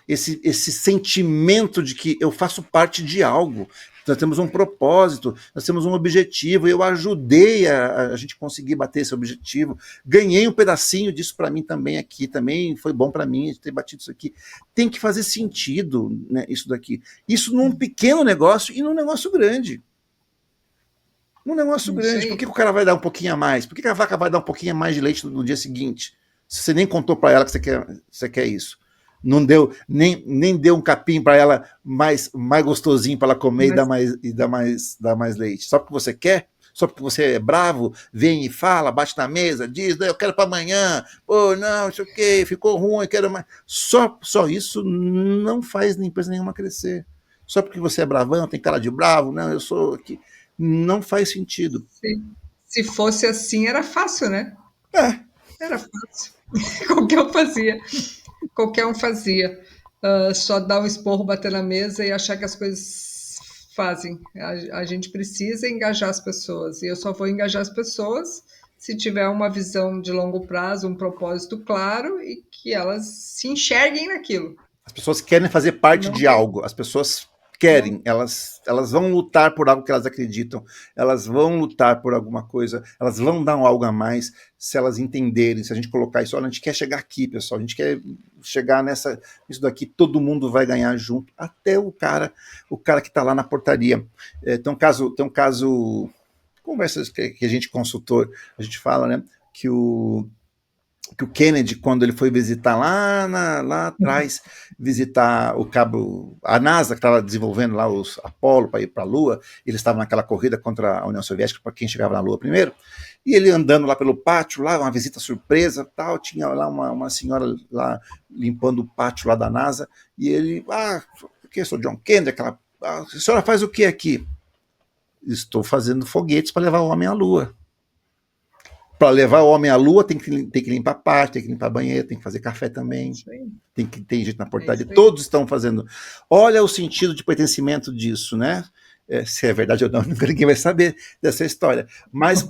esse sentimento de que eu faço parte de algo. Nós temos um propósito, nós temos um objetivo, eu ajudei a gente conseguir bater esse objetivo, ganhei um pedacinho disso para mim também aqui, também foi bom para mim ter batido isso aqui. Tem que fazer sentido, né, isso daqui. Isso num pequeno negócio e num negócio grande. Um negócio grande. Por que o cara vai dar um pouquinho a mais? Por que a vaca vai dar um pouquinho a mais de leite no dia seguinte? Se você nem contou para ela que você quer isso. Não deu, nem deu um capim para ela mais gostosinho para ela comer e dar mais leite. Só porque você quer? Só porque você é bravo, vem e fala, bate na mesa, diz, eu quero para amanhã, pô, não, não sei o quê, ficou ruim, quero mais. Só isso não faz empresa nenhuma crescer. Só porque você é bravão, tem cara de bravo, não, eu sou aqui. Não faz sentido. Se fosse assim, era fácil, né? Era fácil. Qualquer um fazia. Só dar um esporro, bater na mesa e achar que as coisas fazem. A gente precisa engajar as pessoas. E eu só vou engajar as pessoas se tiver uma visão de longo prazo, um propósito claro e que elas se enxerguem naquilo. As pessoas querem fazer parte de algo. As pessoas querem, elas vão lutar por algo que elas acreditam, elas vão lutar por alguma coisa, elas vão dar algo a mais se elas entenderem, se a gente colocar isso, olha, a gente quer chegar aqui, pessoal, a gente quer chegar isso daqui, todo mundo vai ganhar junto, até o cara que está lá na portaria. Tem um caso, conversas que a gente consultor, a gente fala, né, que o Kennedy, quando ele foi visitar lá atrás, visitar a NASA, que estava desenvolvendo lá os Apollo para ir para a Lua, eles estavam naquela corrida contra a União Soviética para quem chegava na Lua primeiro, e ele andando lá pelo pátio, lá, uma visita surpresa, tal, tinha lá uma senhora lá limpando o pátio lá da NASA, e ele, porque eu sou John Kennedy, a senhora faz o que aqui? Estou fazendo foguetes para levar o homem à Lua. Para levar o homem à Lua, tem que limpar pátio, tem que limpar banheiro, tem que fazer café também. Tem gente na portaria, todos estão fazendo. Olha o sentido de pertencimento disso, né? Se é verdade ou não, ninguém vai saber dessa história. Mas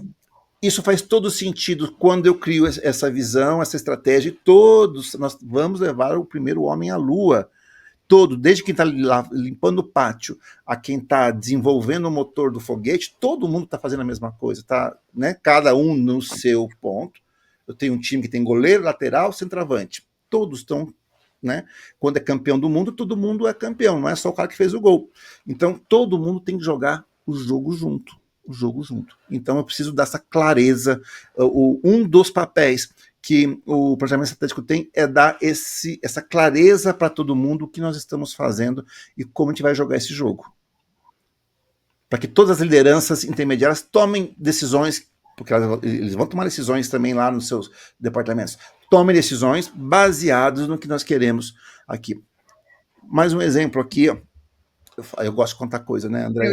isso faz todo sentido quando eu crio essa visão, essa estratégia, e todos nós vamos levar o primeiro homem à Lua. Desde quem está limpando o pátio a quem está desenvolvendo o motor do foguete, todo mundo está fazendo a mesma coisa, tá, né? Cada um no seu ponto. Eu tenho um time que tem goleiro, lateral, centroavante. Todos estão, né? Quando é campeão do mundo, todo mundo é campeão, não é só o cara que fez o gol. Então, todo mundo tem que jogar o jogo junto. Então, eu preciso dessa clareza. Um dos papéis que o planejamento estratégico tem é dar essa clareza para todo mundo o que nós estamos fazendo e como a gente vai jogar esse jogo. Para que todas as lideranças intermediárias tomem decisões, porque eles vão tomar decisões também lá nos seus departamentos. Tomem decisões baseadas no que nós queremos aqui. Mais um exemplo aqui, ó. Eu gosto de contar coisa, né, André?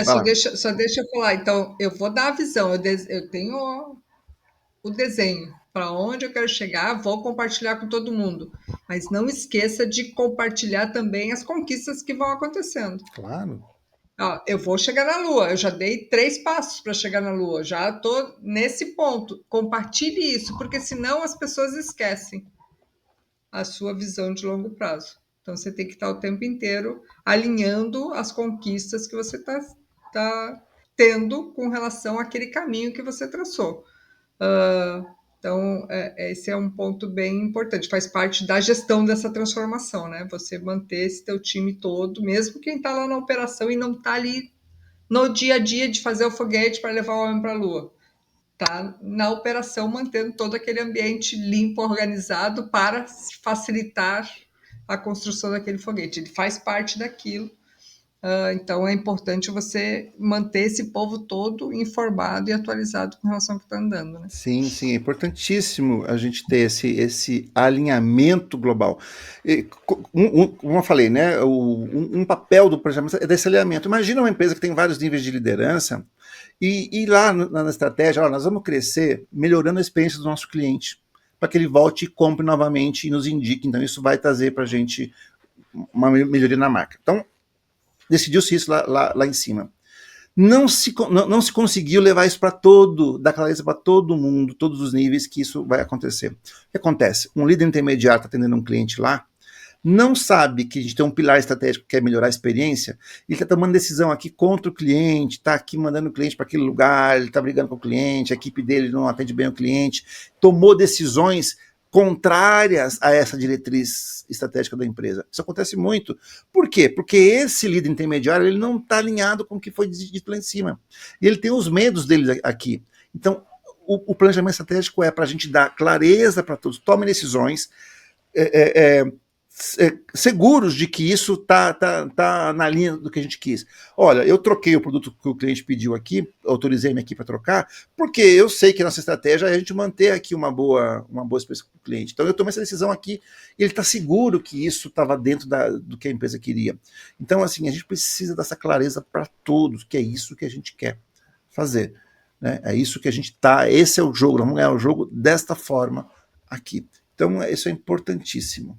Só deixa eu falar. Então, eu vou dar a visão, eu tenho o desenho, para onde eu quero chegar, vou compartilhar com todo mundo. Mas não esqueça de compartilhar também as conquistas que vão acontecendo. Claro. Ó, eu vou chegar na Lua, eu já dei 3 passos para chegar na Lua, já estou nesse ponto. Compartilhe isso, porque senão as pessoas esquecem a sua visão de longo prazo. Então você tem que estar o tempo inteiro alinhando as conquistas que você tá tendo com relação àquele caminho que você traçou. Então, esse é um ponto bem importante, faz parte da gestão dessa transformação, né? Você manter esse teu time todo, mesmo quem está lá na operação e não está ali no dia a dia de fazer o foguete para levar o homem para a Lua. Está na operação mantendo todo aquele ambiente limpo, organizado para facilitar a construção daquele foguete. Ele faz parte daquilo. Então é importante você manter esse povo todo informado e atualizado com relação ao que está andando. Né? Sim, sim, é importantíssimo a gente ter esse alinhamento global. Como eu falei, né, um papel do planejamento é desse alinhamento. Imagina uma empresa que tem vários níveis de liderança e lá na estratégia, nós vamos crescer melhorando a experiência do nosso cliente, para que ele volte e compre novamente e nos indique. Então isso vai trazer para a gente uma melhoria na marca. Então, decidiu-se isso lá em cima. Não se conseguiu levar isso para dar clareza para todo mundo, todos os níveis que isso vai acontecer. O que acontece? Um líder intermediário está atendendo um cliente lá, não sabe que a gente tem um pilar estratégico que quer melhorar a experiência, ele está tomando decisão aqui contra o cliente, está aqui mandando o cliente para aquele lugar, ele está brigando com o cliente, a equipe dele não atende bem o cliente, tomou decisões contrárias a essa diretriz estratégica da empresa. Isso acontece muito. Por quê? Porque esse líder intermediário ele não está alinhado com o que foi dito lá em cima. E ele tem os medos dele aqui. Então, o planejamento estratégico é para a gente dar clareza para todos, tomem decisões, seguros de que isso tá na linha do que a gente quis. Olha, eu troquei o produto que o cliente pediu aqui, autorizei minha equipe para trocar, porque eu sei que nossa estratégia é a gente manter aqui uma boa experiência com o cliente. Então eu tomei essa decisão aqui e ele está seguro que isso estava dentro do que a empresa queria. Então, assim, a gente precisa dessa clareza para todos, que é isso que a gente quer fazer. Né? É isso que a gente esse é o jogo, vamos ganhar o jogo desta forma aqui. Então, isso é importantíssimo.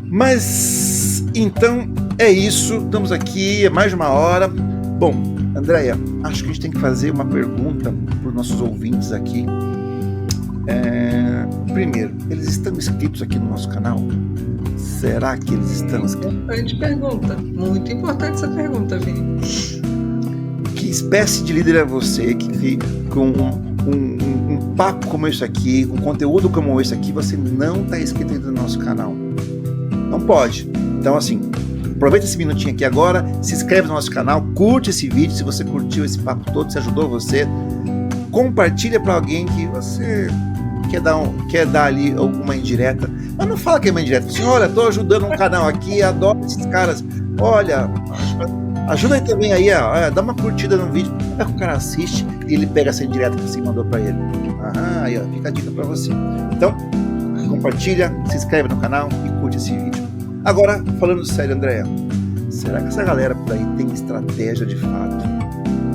Mas, então, é isso. Estamos aqui, é mais de uma hora. Bom, Andréia, acho que a gente tem que fazer uma pergunta para os nossos ouvintes aqui. Primeiro, eles estão inscritos aqui no nosso canal? Será que eles estão inscritos? Importante pergunta. Muito importante essa pergunta, Vini. Que espécie de líder é você que com um papo como esse aqui, com conteúdo como esse aqui, você não está inscrito no nosso canal? Não pode. Então, assim, aproveita esse minutinho aqui agora, se inscreve no nosso canal, curte esse vídeo, se você curtiu esse papo todo, se ajudou você, compartilha para alguém que você quer dar ali alguma indireta, mas não fala que é uma indireta, assim, olha, tô ajudando um canal aqui, adoro esses caras, olha, ajuda aí também aí, dá uma curtida no vídeo, é que o cara assiste e ele pega essa indireta que você mandou para ele. Aí, fica a dica para você. Então, compartilha, se inscreve no canal e curte esse vídeo. Agora, falando sério, Andréia, será que essa galera por aí tem estratégia de fato?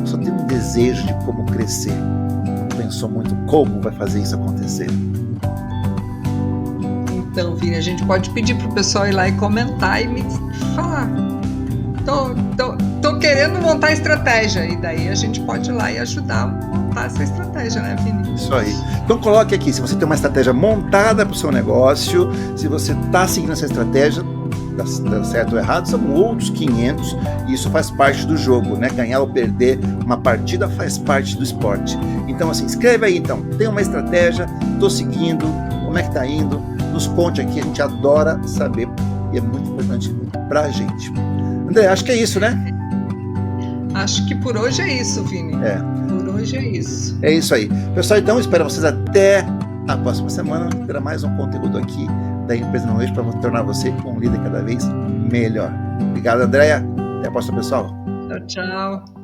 Só tem um desejo de como crescer? Não pensou muito como vai fazer isso acontecer? Então, Vini, a gente pode pedir pro pessoal ir lá e comentar e me falar. Tô querendo montar estratégia, e daí a gente pode ir lá e ajudar a montar essa estratégia, né, Vini? Isso aí. Então coloque aqui, se você tem uma estratégia montada para o seu negócio, se você está seguindo essa estratégia, dá certo ou errado, são outros 500, e isso faz parte do jogo, né? Ganhar ou perder uma partida faz parte do esporte. Então, assim, escreve aí então, tem uma estratégia, estou seguindo, como é que está indo, nos conte aqui, a gente adora saber, e é muito importante para a gente. André, acho que é isso, né? Acho que por hoje é isso, Vini. Por hoje é isso. É isso aí. Pessoal, então, espero vocês até a próxima semana. Terá mais um conteúdo aqui da Empresa no Eixo para tornar você um líder cada vez melhor. Obrigado, Andréia. Até a próxima, pessoal. Tchau, tchau.